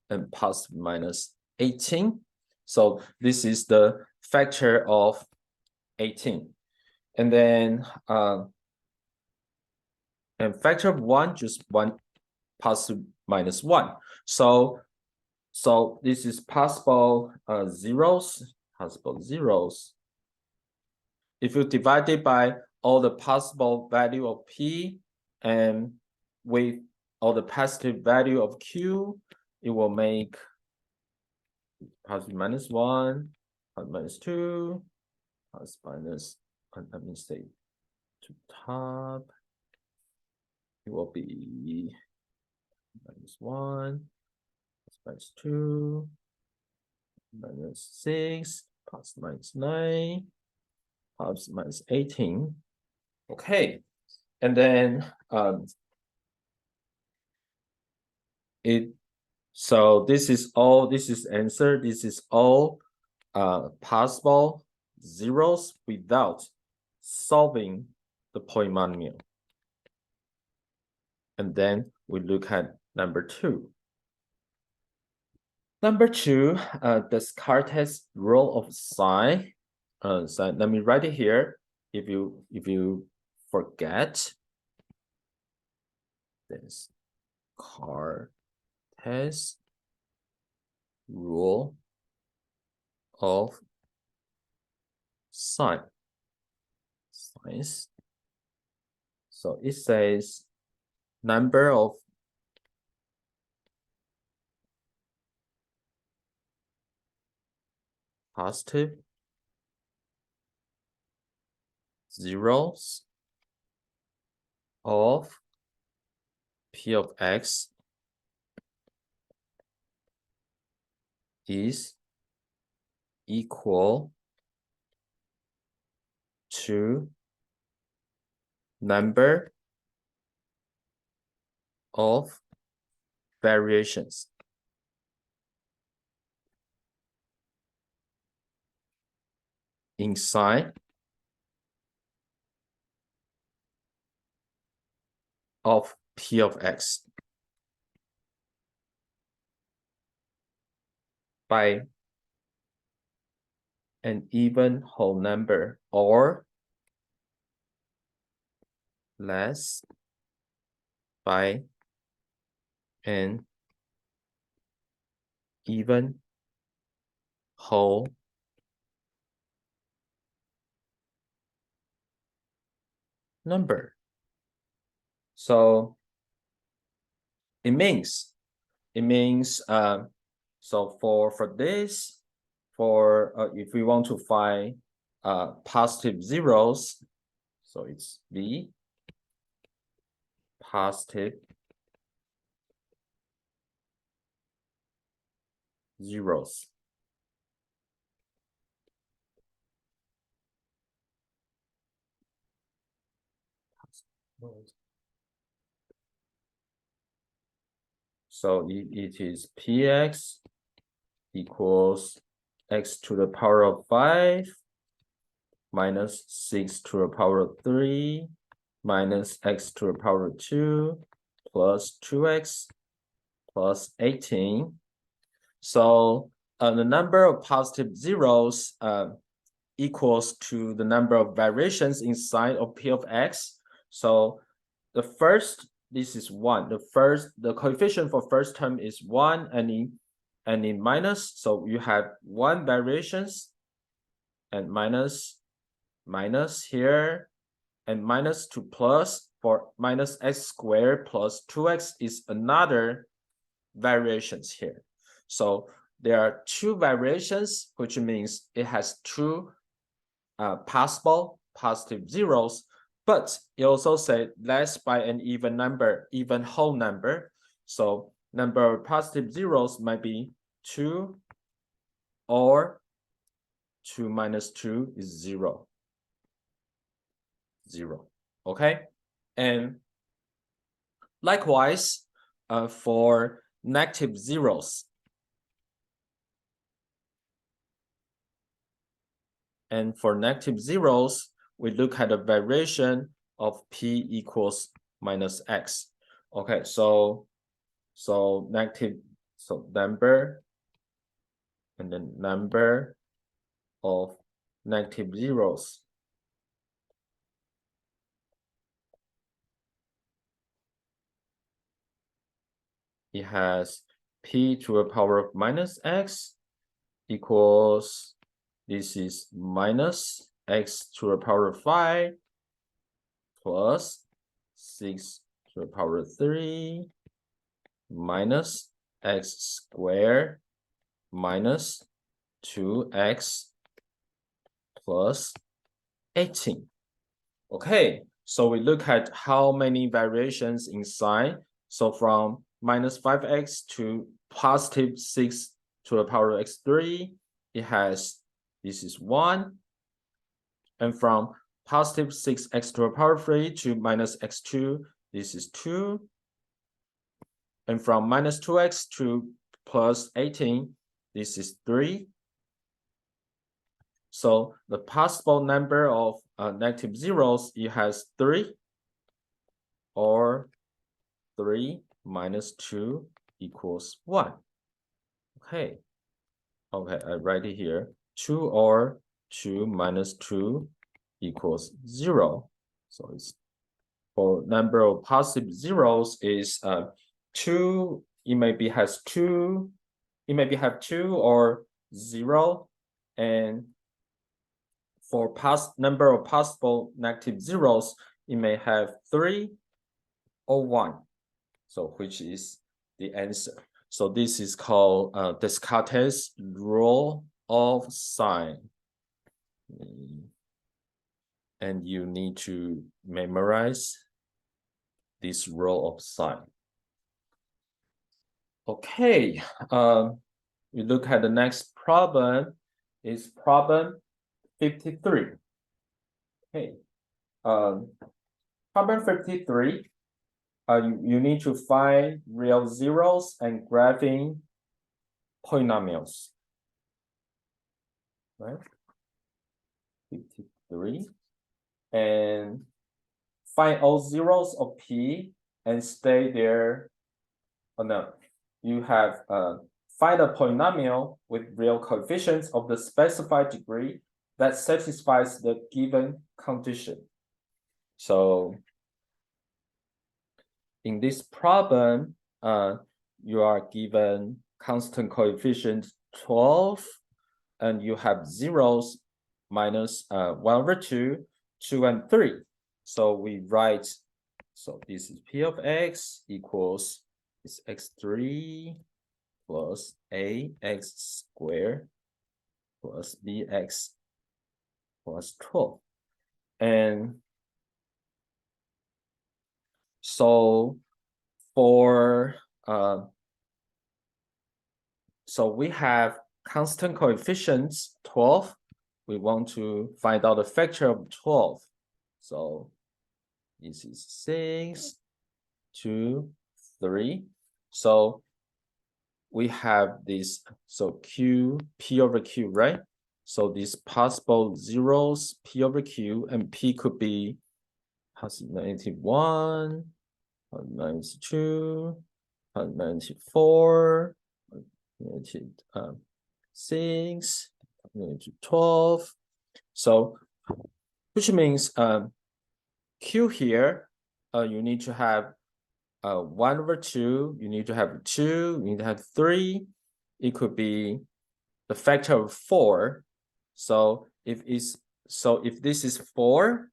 A: and positive minus 18. So this is the factor of 18. And then and factor of 1, just 1 positive minus 1. So this is possible zeros. If you divide it by all the possible value of P and with all the positive value of Q, it will make positive minus 1, positive minus 2, positive minus, let me say to top, it will be minus 1, minus 2, minus 6, positive minus 9, positive minus 18. Okay, and then so this is answer. This is all possible zeros without solving the polynomial. And then we look at number 2. Number 2, Descartes' rule of psi. So let me write it here. If you forget, Descartes' rule of psi. So it says number of positive zeros of P of X is equal to number of variations inside of P of X by an even whole number or less by an even whole number. So it means so for this, if we want to find positive zeros, so it's B positive zeros. So it is Px equals x to the power of 5 minus 6 to the power of 3 minus x to the power of 2 plus 2x plus 18. So the number of positive zeros equals to the number of variations inside of P of X. So the first, this is 1. The coefficient for first term is 1, and in minus, so you have 1 variations and minus here and minus to plus for minus x squared plus 2x is another variations here. So there are two variations, which means it has two possible positive zeros, but it also said less by an even number, even whole number. So number of positive zeros might be 2 or 2 minus 2 is 0. 0. Okay. And likewise, for negative zeros. And for negative zeros, we look at the variation of p equals minus x. Okay, so negative, so number, and then number of negative zeros. It has p to the power of minus x equals, this is minus x to the power of 5 plus 6 to the power of 3 minus x squared minus 2x plus 18. Okay, so we look at how many variations in sign. So from minus 5x to positive 6 to the power of x3, it has, this is 1. And from positive 6x to the power of 3 to minus x2, this is 2. And from minus 2x to plus 18, this is 3. So the possible number of negative zeros, it has 3, or 3 minus 2 equals 1. Okay. Okay, I write it here. 2 or 2 minus 2 equals 0. So it's for number of positive zeros is 2. It maybe has 2. It maybe have 2 or 0. And for number of possible negative zeros, it may have 3 or 1. So which is the answer. So this is called Descartes' rule of sign. And you need to memorize this rule of sign. Okay, we look at the next problem. Is problem 53. Okay, problem 53. You need to find real zeros and graphing polynomials. Right? 53. And find all zeros of P and stay there. Oh no, you have find a polynomial with real coefficients of the specified degree that satisfies the given condition. So in this problem, you are given constant coefficient 12, and you have zeros minus 1/2, 2, and 3. So we write, so this is P of x equals is x3 plus ax squared plus bx plus 12. And so for so we have constant coefficients 12. We want to find out the factor of 12. So this is 6, 2, 3. So we have this, so Q, P over Q, right? So these possible zeros, P over Q, and P could be -1, -2, -4, -6, -12. So which means Q here, you need to have 1/2, you need to have 2, you need to have 3. It could be the factor of 4. So if this is 4,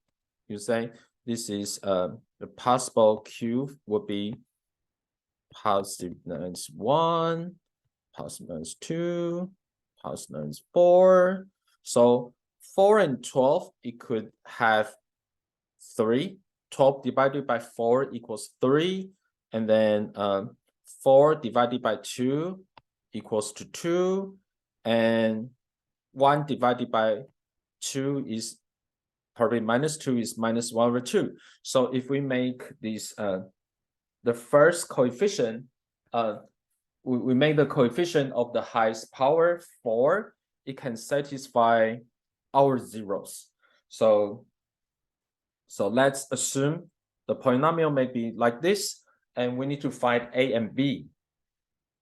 A: you say this is the possible Q would be positive minus 1, positive minus 2, positive minus 4. So 4 and 12, it could have 3. 12 divided by 4 equals 3. And then 4 divided by 2 equals to 2. And 1 divided by 2 is probably minus 2 is minus 1 over 2. So if we make this the first coefficient, we make the coefficient of the highest power 4, it can satisfy our zeros. So let's assume the polynomial may be like this, and we need to find A and B.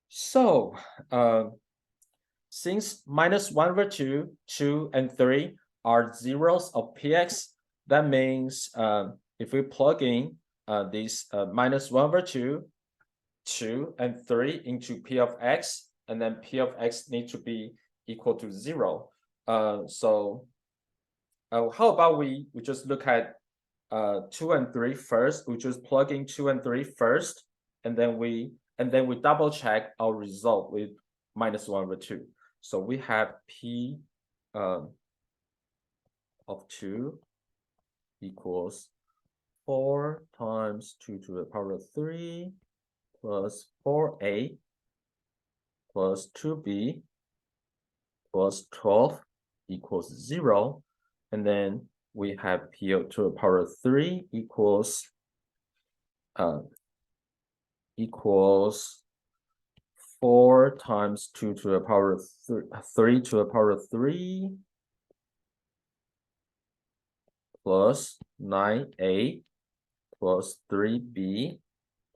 A: So since minus 1 over 2, 2, and 3 are zeros of Px, that means if we plug in this minus 1 over 2, 2, and 3 into P of x, and then P of x needs to be equal to 0. So how about we just look at 2 and 3 first. We just plug in 2 and 3 first, and then we double check our result with minus 1 over 2. So we have P of 2 equals 4 times 2 to the power of 3 plus 4a plus 2b plus 12 equals 0. And then we have P to the power of 3 equals 4 times 2 to the power of 3 to the power of 3 plus 9a plus 3b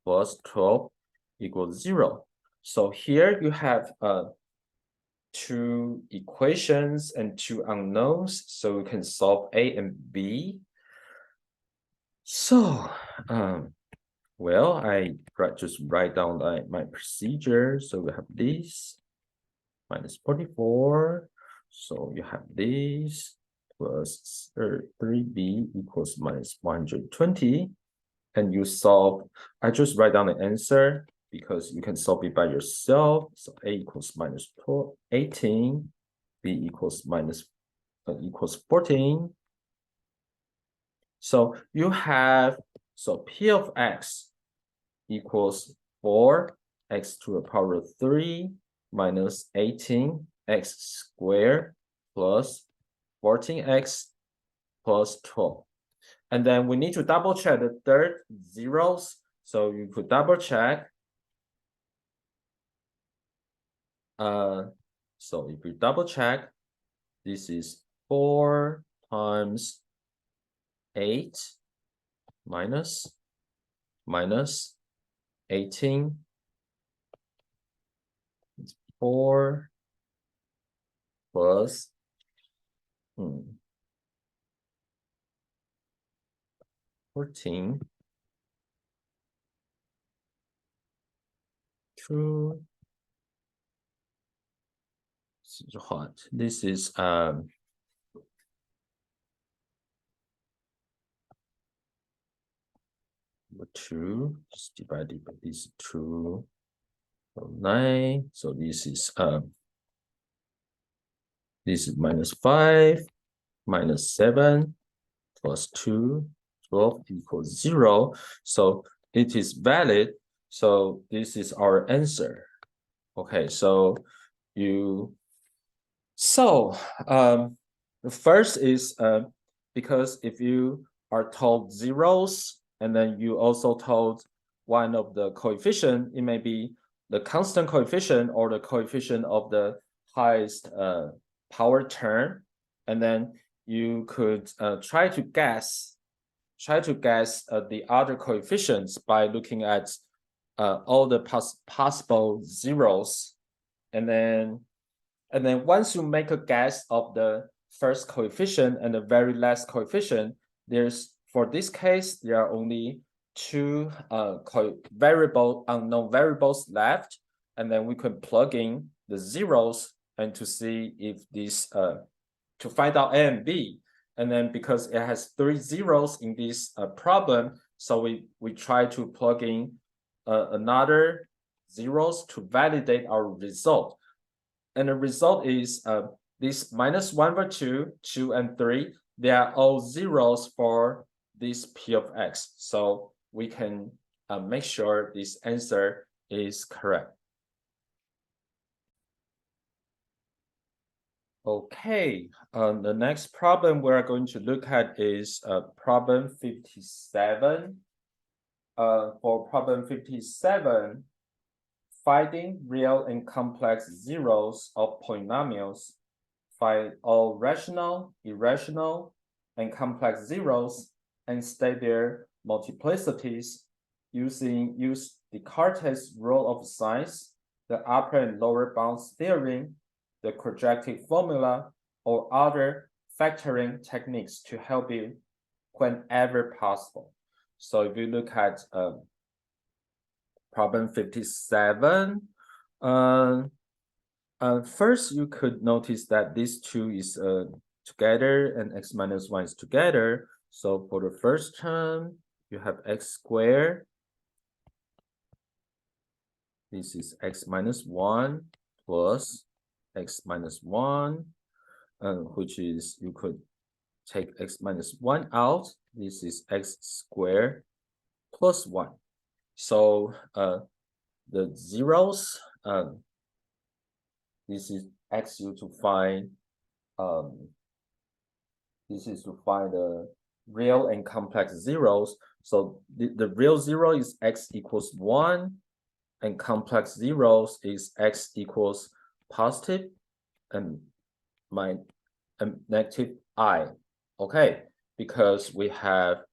A: plus 12 equals 0. So here you have 2 equations and 2 unknowns, so we can solve A and B. So well, I just write down my procedure. So we have this minus 44. So you have this plus 3b equals minus 120. And you solve, I just write down the answer because you can solve it by yourself. So A equals minus 18, B equals minus equals 14. So you have, so P of x equals 4x to the power of 3 minus 18x squared plus 14x plus 12. And then we need to double check the third zeros. So you could double check. So if you double check, this is 4 times 8 minus 18. It's 4 plus 14. 2. This is hot. This is 2 is divided by this 2. So 9. So this is minus 5 minus 7 plus 2, 12 equals 0. So it is valid. So this is our answer. Okay, so the first is because if you are told zeros and then you also told one of the coefficient, it may be the constant coefficient or the coefficient of the highest power term, and then you could try to guess the other coefficients by looking at all the possible zeros, and then once you make a guess of the first coefficient and the very last coefficient, for this case there are only 2 unknown variables left, and then we can plug in the zeros and to see if this to find out A and B. And then because it has 3 zeros in this problem, so we try to plug in another zeros to validate our result. And the result is this -1 over 2, 2 and 3, they are all zeros for this P of X. So we can make sure this answer is correct. Okay, the next problem we're going to look at is problem 57. For problem 57, finding real and complex zeros of polynomials, find all rational, irrational, and complex zeros, and state their multiplicities use Descartes' rule of signs, the upper and lower bounds theorem, the quadratic formula, or other factoring techniques to help you whenever possible. So if you look at problem 57, first you could notice that these two is together and x minus 1 is together. So for the first term, you have x squared. This is x minus 1 plus x minus 1, which is, you could take x minus 1 out. This is x squared plus 1. So the zeros, this is asks you to find, this is to find the real and complex zeros. So the real zero is x equals 1, and complex zeros is x equals positive and negative I. Okay, because we have,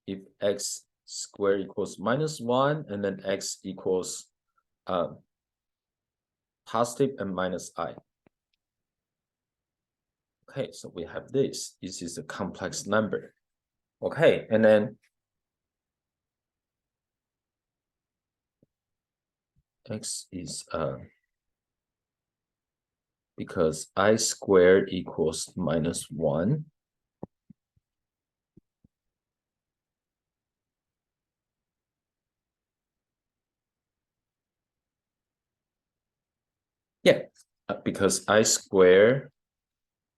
A: if x squared equals -1, and then x equals positive and minus I. Okay, so we have this. This is a complex number. Okay, and then x is because I squared equals -1. Yeah, because I squared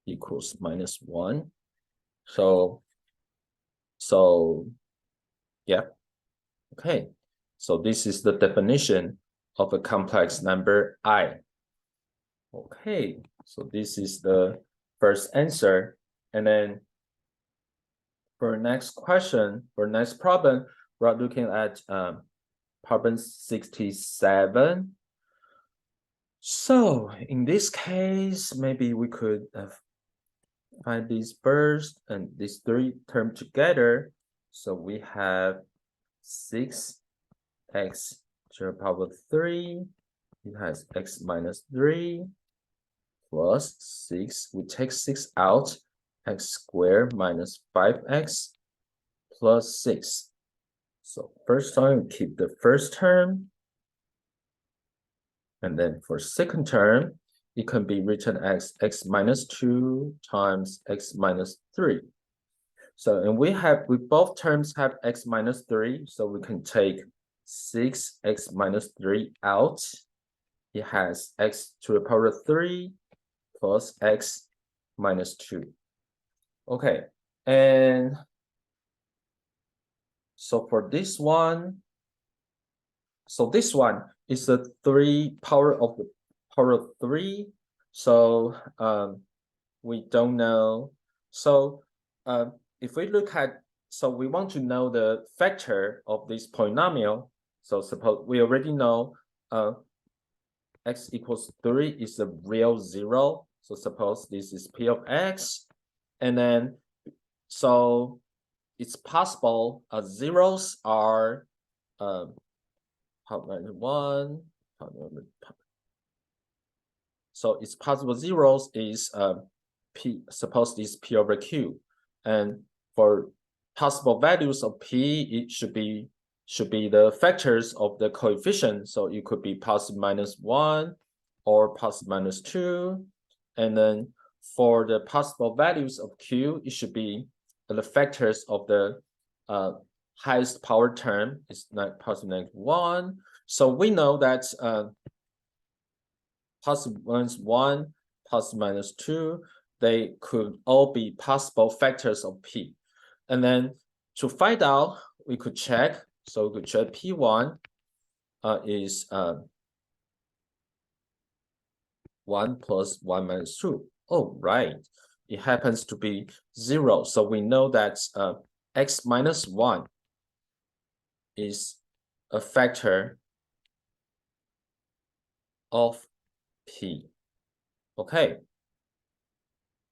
A: equals -1. So yeah. Okay, so this is the definition of a complex number I. Okay, so this is the first answer. And then for next question, for next problem, we're looking at problem 67. So in this case, maybe we could find these first and these three terms together. So we have 6x to the power 3. It has x minus 3 plus 6. We take 6 out, x squared minus 5x plus 6. So first time, we keep the first term. And then for second term, it can be written as x minus 2 times x minus 3. So, and we both terms have x minus 3, so we can take 6x minus 3 out. It has x to the power 3 plus x minus 2. Okay, and so for this one, so this one is the 3 power of the power of 3. So we don't know. So if we look at, so we want to know the factor of this polynomial. So suppose we already know x equals 3 is a real 0. So suppose this is P of x. And then, so it's possible zeros are one. So it's possible zeros is P, suppose this P over Q. And for possible values of P, it should be the factors of the coefficient. So it could be positive -1 or positive -2. And then for the possible values of Q, it should be the factors of the highest power term is not positive -1. So we know that positive -1, positive -2, they could all be possible factors of P. And then to find out, we could check. So we could check P1 is 1 plus 1 minus 2. Oh, right. It happens to be 0. So we know that x minus 1 is a factor of P. Okay.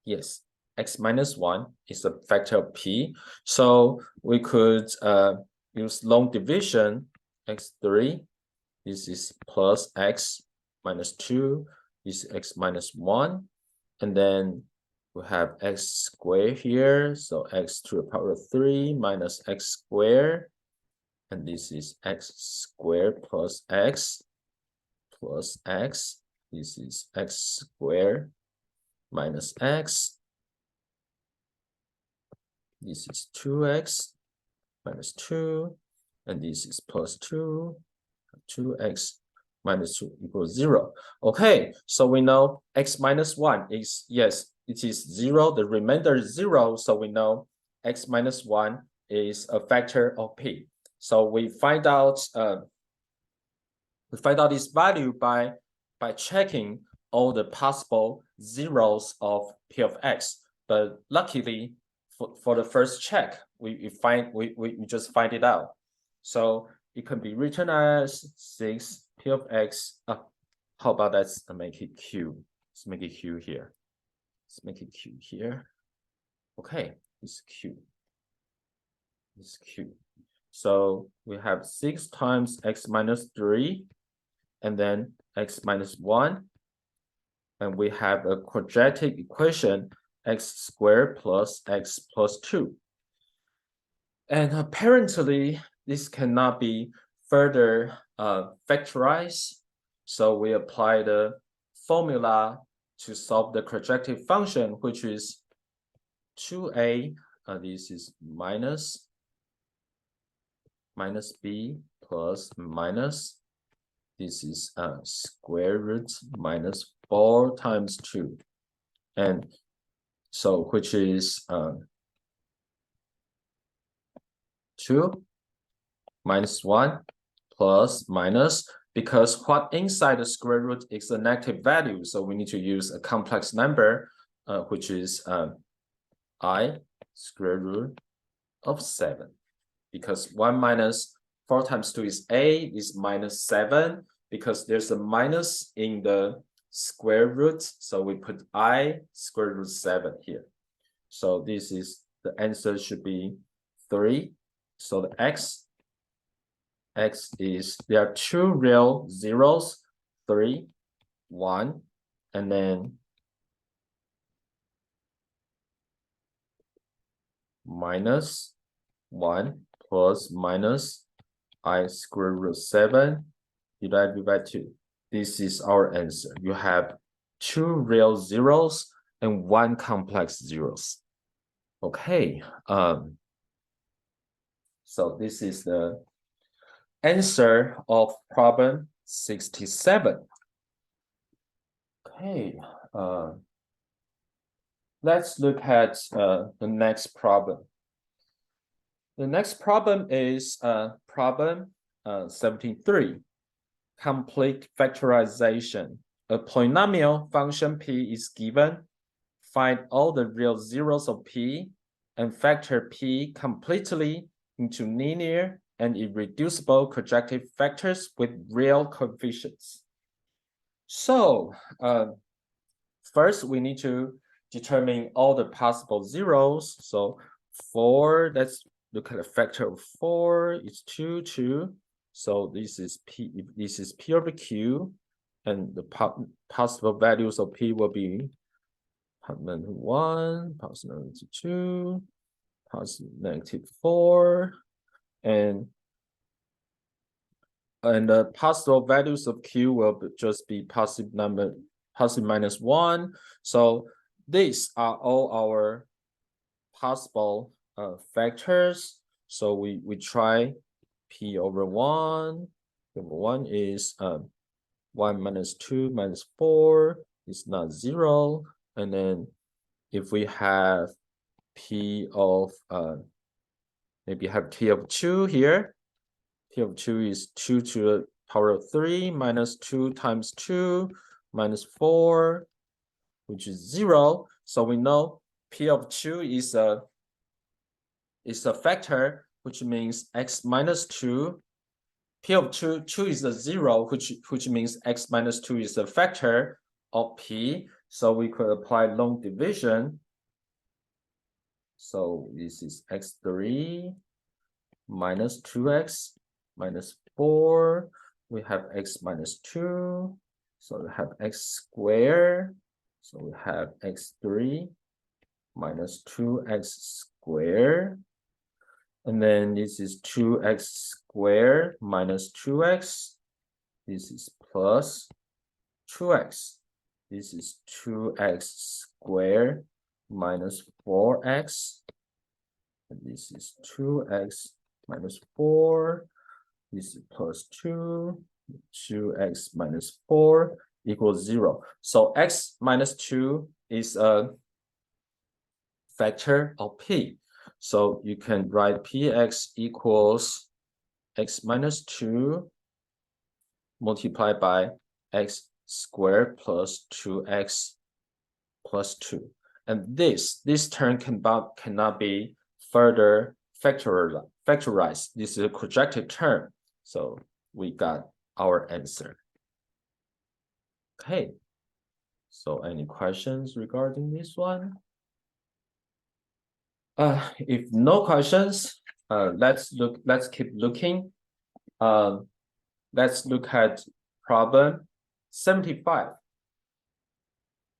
A: Yes, x minus 1 is a factor of P. So we could use long division, x3. This is plus x minus 2. This is x minus 1. And then we have x squared here. So x to the power of 3 minus x squared. And this is x squared plus x. This is x squared minus x. This is 2x minus 2. And this is plus 2. 2x minus 2 equals 0. Okay, so we know x minus 1 is, yes, it is 0. The remainder is 0. So we know x minus 1 is a factor of P. So we find out this value by checking all the possible zeros of P of x. But luckily, for the first check, we just find it out. So it can be written as 6 P of x. How about let's make it Q? Let's make it Q here. Let's make it Q here. Okay, it's Q. It's Q. So we have 6 times x minus 3, and then x minus 1. And we have a quadratic equation, x squared plus x plus 2. And apparently, this cannot be further factorized. So we apply the formula to solve the quadratic function, which is 2a. This is minus b plus minus. This is square root minus 4 times 2. And so which is 2 minus 1 plus minus, because what inside the square root is a negative value. So we need to use a complex number, which is I square root of 7. Because 1 minus 4 times 2 is a, is minus 7. Because there's a minus in the square root. So we put I square root 7 here. So this is, the answer should be 3. So the x is, there are 2 real zeros, 3, 1, and then minus 1 plus minus I square root 7 divided by 2. This is our answer. You have 2 real zeros and 1 complex zeros. Okay. So this is the answer of problem 67. Okay. Let's look at the next problem. The next problem is problem 73. Complete factorization. A polynomial function p is given. Find all the real zeros of p and factor p completely into linear and irreducible quadratic factors with real coefficients. So first we need to determine all the possible zeros. So 4, let's look at a factor of 4. It's 2, 2. So this is p. This is p over q, and the possible values of p will be positive 1, positive 2, positive -4, and the possible values of q will just be positive -1. So these are all our possible factors. So we try p over 1. Number 1 is 1 minus 2 minus 4 is not 0. And then if we have p of maybe have t of 2 here, t of 2 is 2 to the power of 3 minus 2 times 2 minus 4, which is 0. So we know p of 2 is a factor, which means x minus 2. P of 2 is a 0, which means x minus 2 is a factor of p. So we could apply long division. So this is x3 minus 2x minus 4. We have x minus 2. So we have x squared. So we have x3 minus 2x squared. And then this is 2x squared minus 2x. This is plus 2x. This is 2x squared minus 4x. And this is 2x minus 4. This is plus 2. 2x minus 4 equals 0. So x minus 2 is a factor of p. So you can write px equals x minus 2 multiplied by x squared plus 2x plus 2. And this term cannot be further factorized. This is a quadratic term. So we got our answer. Okay. So any questions regarding this one? If no questions, let's keep looking. Let's look at problem 75.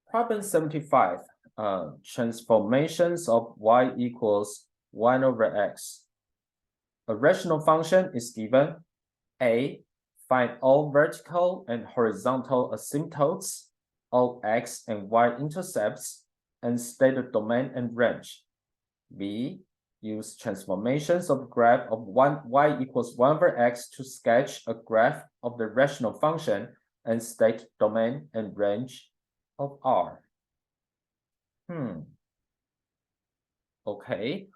A: Problem 75, transformations of y equals 1 over x. A rational function is given. A, find all vertical and horizontal asymptotes of x and y intercepts and state the domain and range. B, use transformations of graph of y equals 1 over x to sketch a graph of the rational function and state domain and range of R. Okay.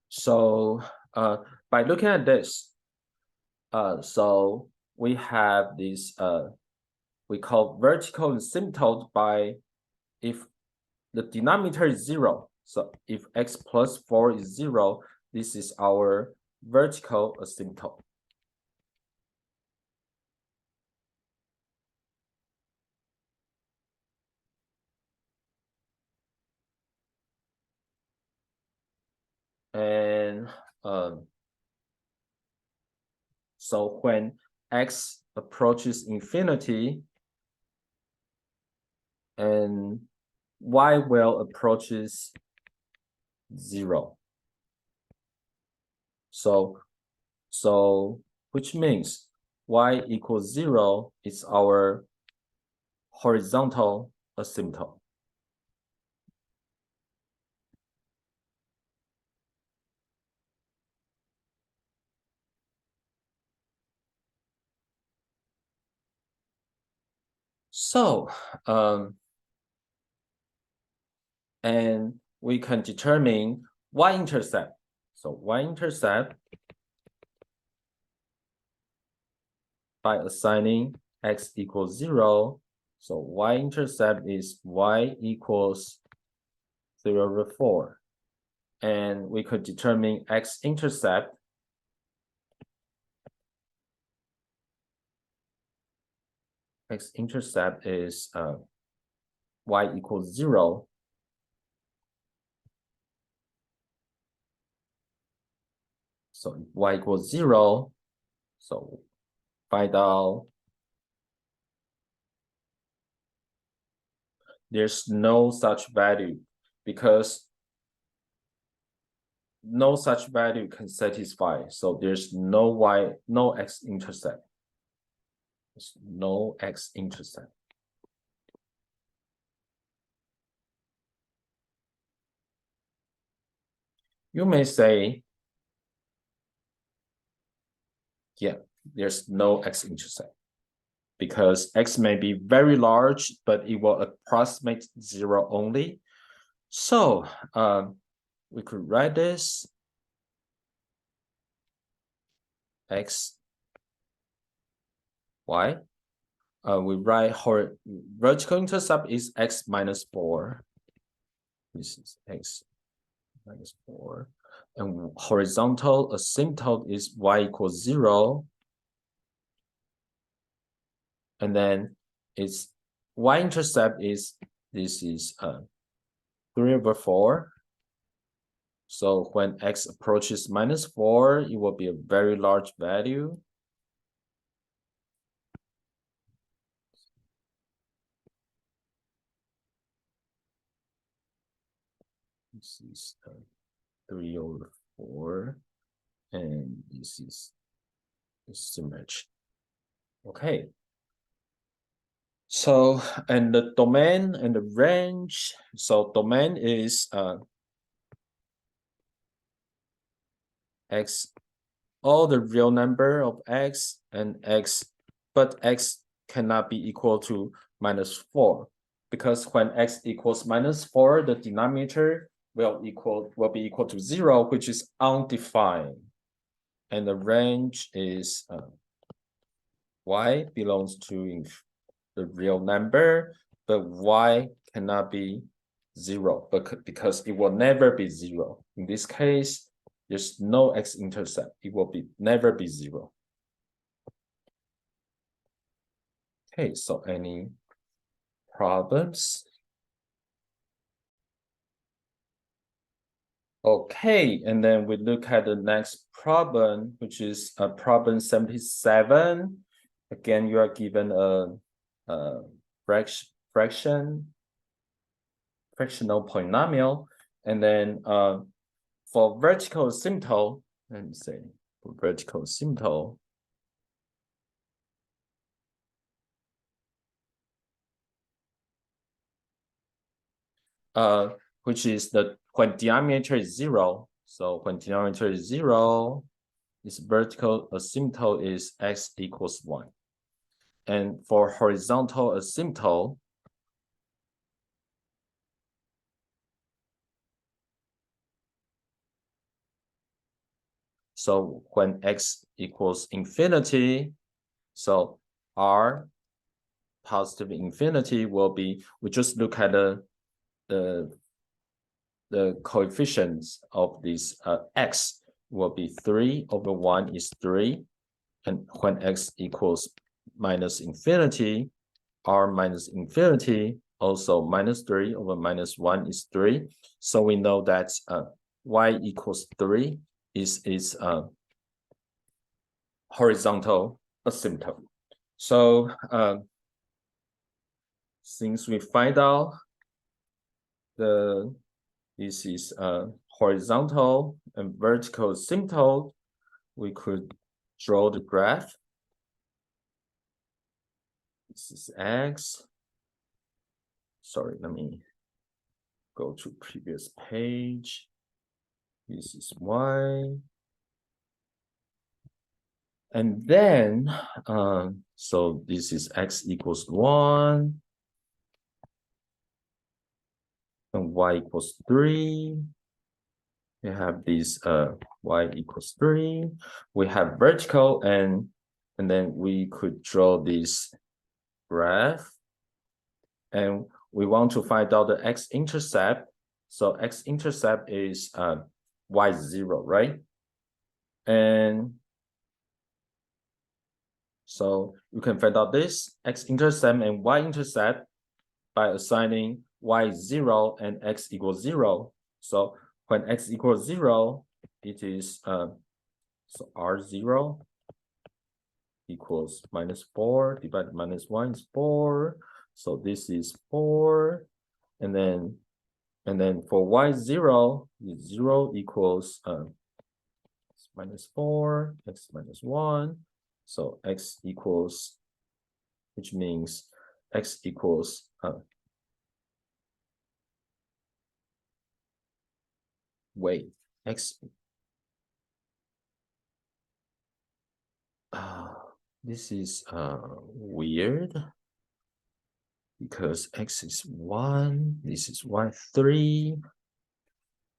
A: So by looking at this, so we have this we call vertical asymptote by if the denominator is 0. So if x plus 4 is 0, this is our vertical asymptote. And so when x approaches infinity and y will approaches 0. So which means y equals 0 is our horizontal asymptote. So and we can determine y-intercept. So y-intercept by assigning x equals 0. So y-intercept is y equals 0 over 4. And we could determine x-intercept x-intercept is y equals 0. So y equals 0. So find out there's no such value because no such value can satisfy. So there's no x-intercept. There's no x-intercept. You may say, yeah, there's no x-intercept because x may be very large, but it will approximate 0 only. So we could write this x, y. We write vertical intercept is x minus 4. This is x minus 4. And horizontal asymptote is y equals 0. And then its y-intercept is, this is 3/4. So when x approaches minus 4, it will be a very large value. This is 3/4, and this is symmetry. Okay. So, and the domain and the range. So domain is x, all the real number of x and x, but x cannot be equal to minus 4, because when x equals minus 4, the denominator will be equal to 0, which is undefined. And the range is y belongs to the real number, but y cannot be 0, but because it will never be 0. In this case, there's no x-intercept. It will never be 0. Okay, so any problems? Okay, and then we look at the next problem, which is problem 77. Again, you are given a fractional polynomial, and then for vertical asymptote, let me say for vertical asymptote, which is when diameter is 0. So when diameter is 0, its vertical asymptote is x equals 1. And for horizontal asymptote, so when x equals infinity, so r positive infinity will be, we just look at the coefficients of this x will be 3/1 is 3. And when x equals minus infinity, r minus infinity, also minus 3/-1 is 3. So we know that y equals 3 is horizontal asymptote. So since we find out this is horizontal and vertical asymptote, we could draw the graph. This is x. Sorry, let me go to previous page. This is y. And then, so this is x equals 1. And y equals 3. We have this y equals 3. We have vertical, and then we could draw this graph. And we want to find out the x-intercept. So x-intercept is y0, right? And so you can find out this x-intercept and y-intercept by assigning y0 and x equals 0. So when x equals 0, it is so r0 equals minus 4 divided by -1 is 4. So this is 4, and then for y0, 0 equals minus 4, x minus 1. So x equals, which means x equals weight. X. This is weird because X is 1, this is y3.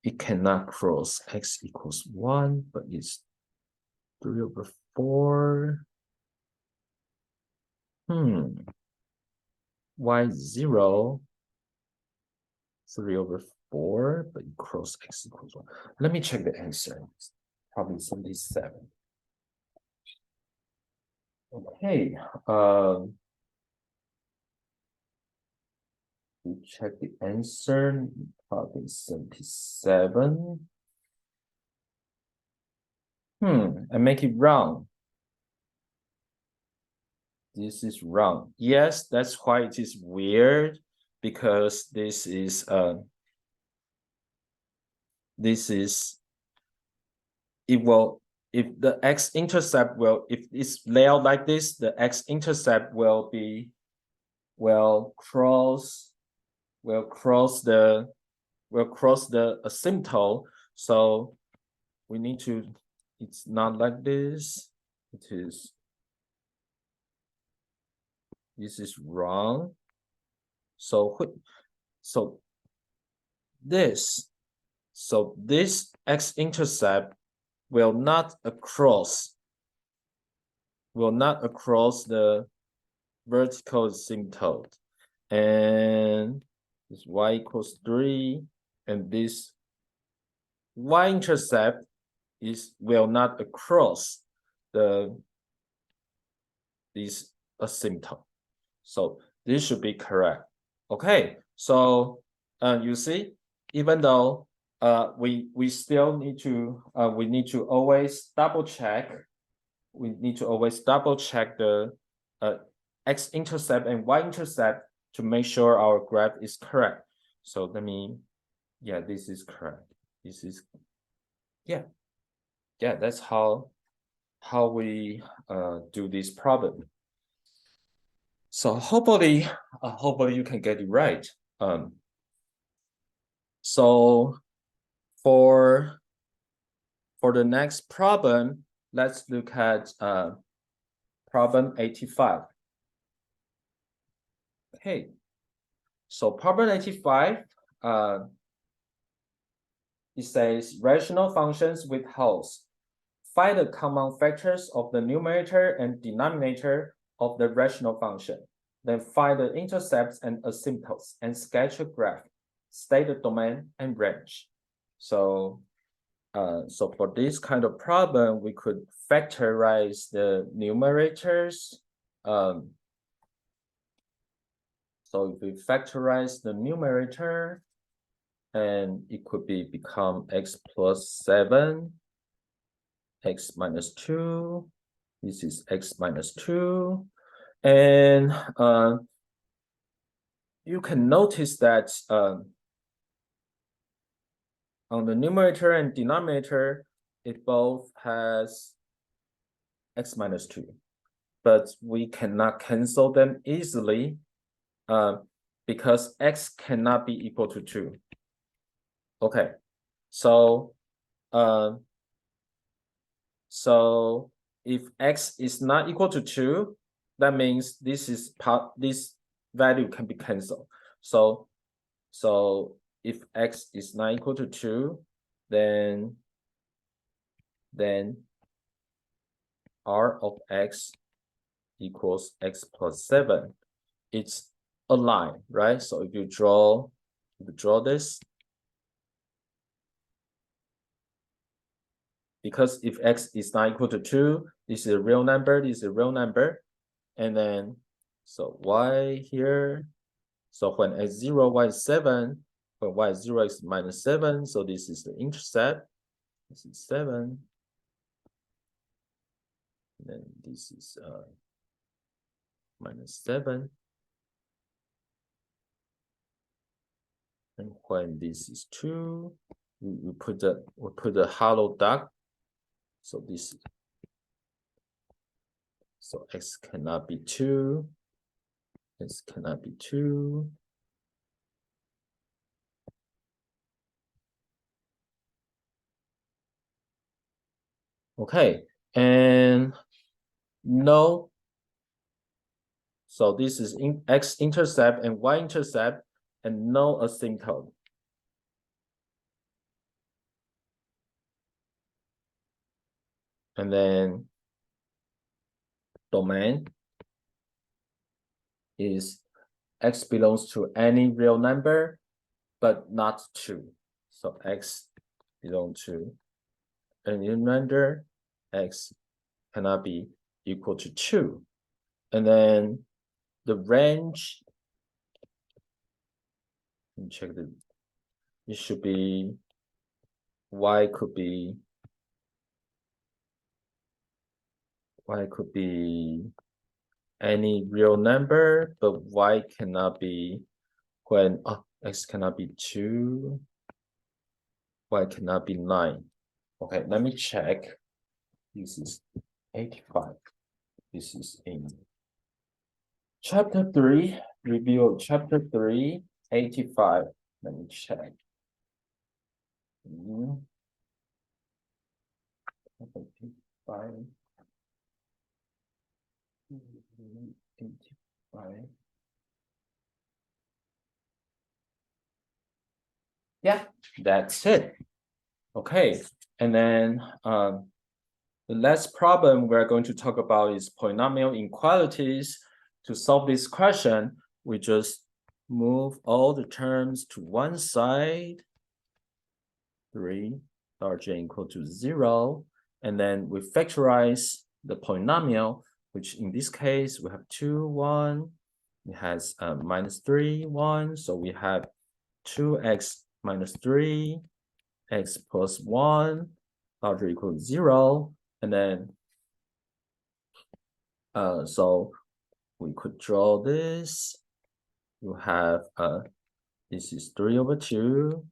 A: It cannot cross X equals 1, but it's 3/4. Y0, 3/4, but you cross X equals 1. Let me check the answer. It's probably 77. Okay. We check the answer. Probably 77. I make it wrong. This is wrong. Yes, that's why it is weird, because this is it will, if the x-intercept will, if it's layout like this, the x-intercept will cross the asymptote. So we need to, it's not like this. It is, this is wrong. So this x-intercept will not across the vertical asymptote, and this y equals 3, and this y-intercept will not across this asymptote. So this should be correct. Okay, so you see, even though we still need to always double check. We need to always double check the x-intercept and y-intercept to make sure our graph is correct. So let me, yeah, this is correct. This is, yeah, that's how we do this problem. So hopefully you can get it right. So for the next problem, let's look at problem 85. Okay, so problem 85, it says rational functions with holes. Find the common factors of the numerator and denominator of the rational function. Then find the intercepts and asymptotes and sketch a graph. State the domain and range. So for this kind of problem, we could factorize the numerators. So if we factorize the numerator, and it could become x plus 7, x minus 2. This is x minus 2. And you can notice that on the numerator and denominator, it both has x minus 2. But we cannot cancel them easily because x cannot be equal to 2. Okay, so if x is not equal to 2, that means this value can be canceled. So if x is not equal to 2, then r of x equals x plus 7. It's a line, right? So if you draw this, because if x is not equal to 2, this is a real number, this is a real number. And then, so y here, so when x0, y is 7, when y is 0, x minus 7, so this is the intercept, this is 7. And then this is minus 7. And when this is 2, we put the hollow dot. So this, so x cannot be 2. X cannot be 2. Okay, and no. So this is x-intercept and y-intercept, and no asymptote. And then domain is x belongs to any real number, but not 2. So x belongs to any number, x cannot be equal to 2. And then the range, let me check it should be, y could be any real number, but y cannot be when x cannot be 2, y cannot be 9. Okay, let me check. This is 85. This is in chapter 3, review of chapter 3, 85. Let me check. 85. 85. Yeah, that's it. Okay, and then the last problem we're going to talk about is polynomial inequalities. To solve this question, we just move all the terms to one side, 3 larger than equal to 0, and then we factorize the polynomial, which in this case we have 2, 1. It has -3, 1, so we have 2x minus 3, x plus 1 larger equal to 0, and then so we could draw this. You have this is 3/2,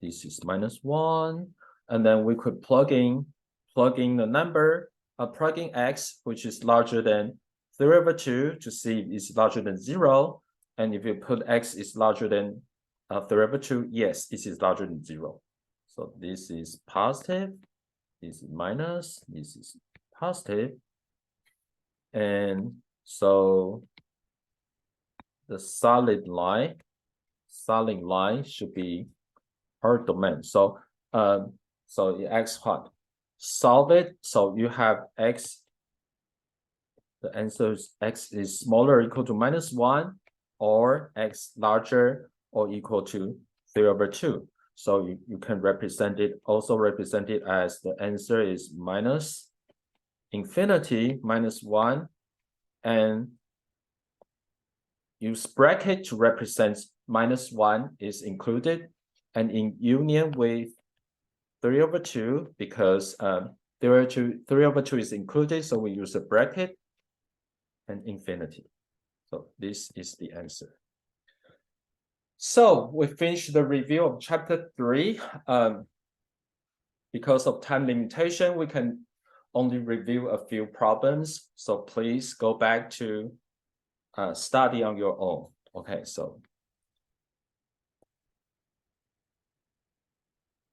A: this is -1, and then we could plug in the number, plug in x, which is larger than 3/2 to see if it's larger than 0, and if you put x is larger than 3/2, yes, this is larger than 0. So this is positive, this is minus, this is positive. And so the solid line should be our domain. So so x what? Solve it. So you have x, the answer is x is smaller or equal to -1, or x larger or equal to 3/2. So you can also represent it as the answer is minus infinity, -1, and use bracket to represent -1 is included, and in union with 3/2, because 3/2 is included, so we use a bracket and infinity. So this is the answer. So we finished the review of chapter 3. Because of time limitation, we can only review a few problems. So please go back to study on your own. Okay, so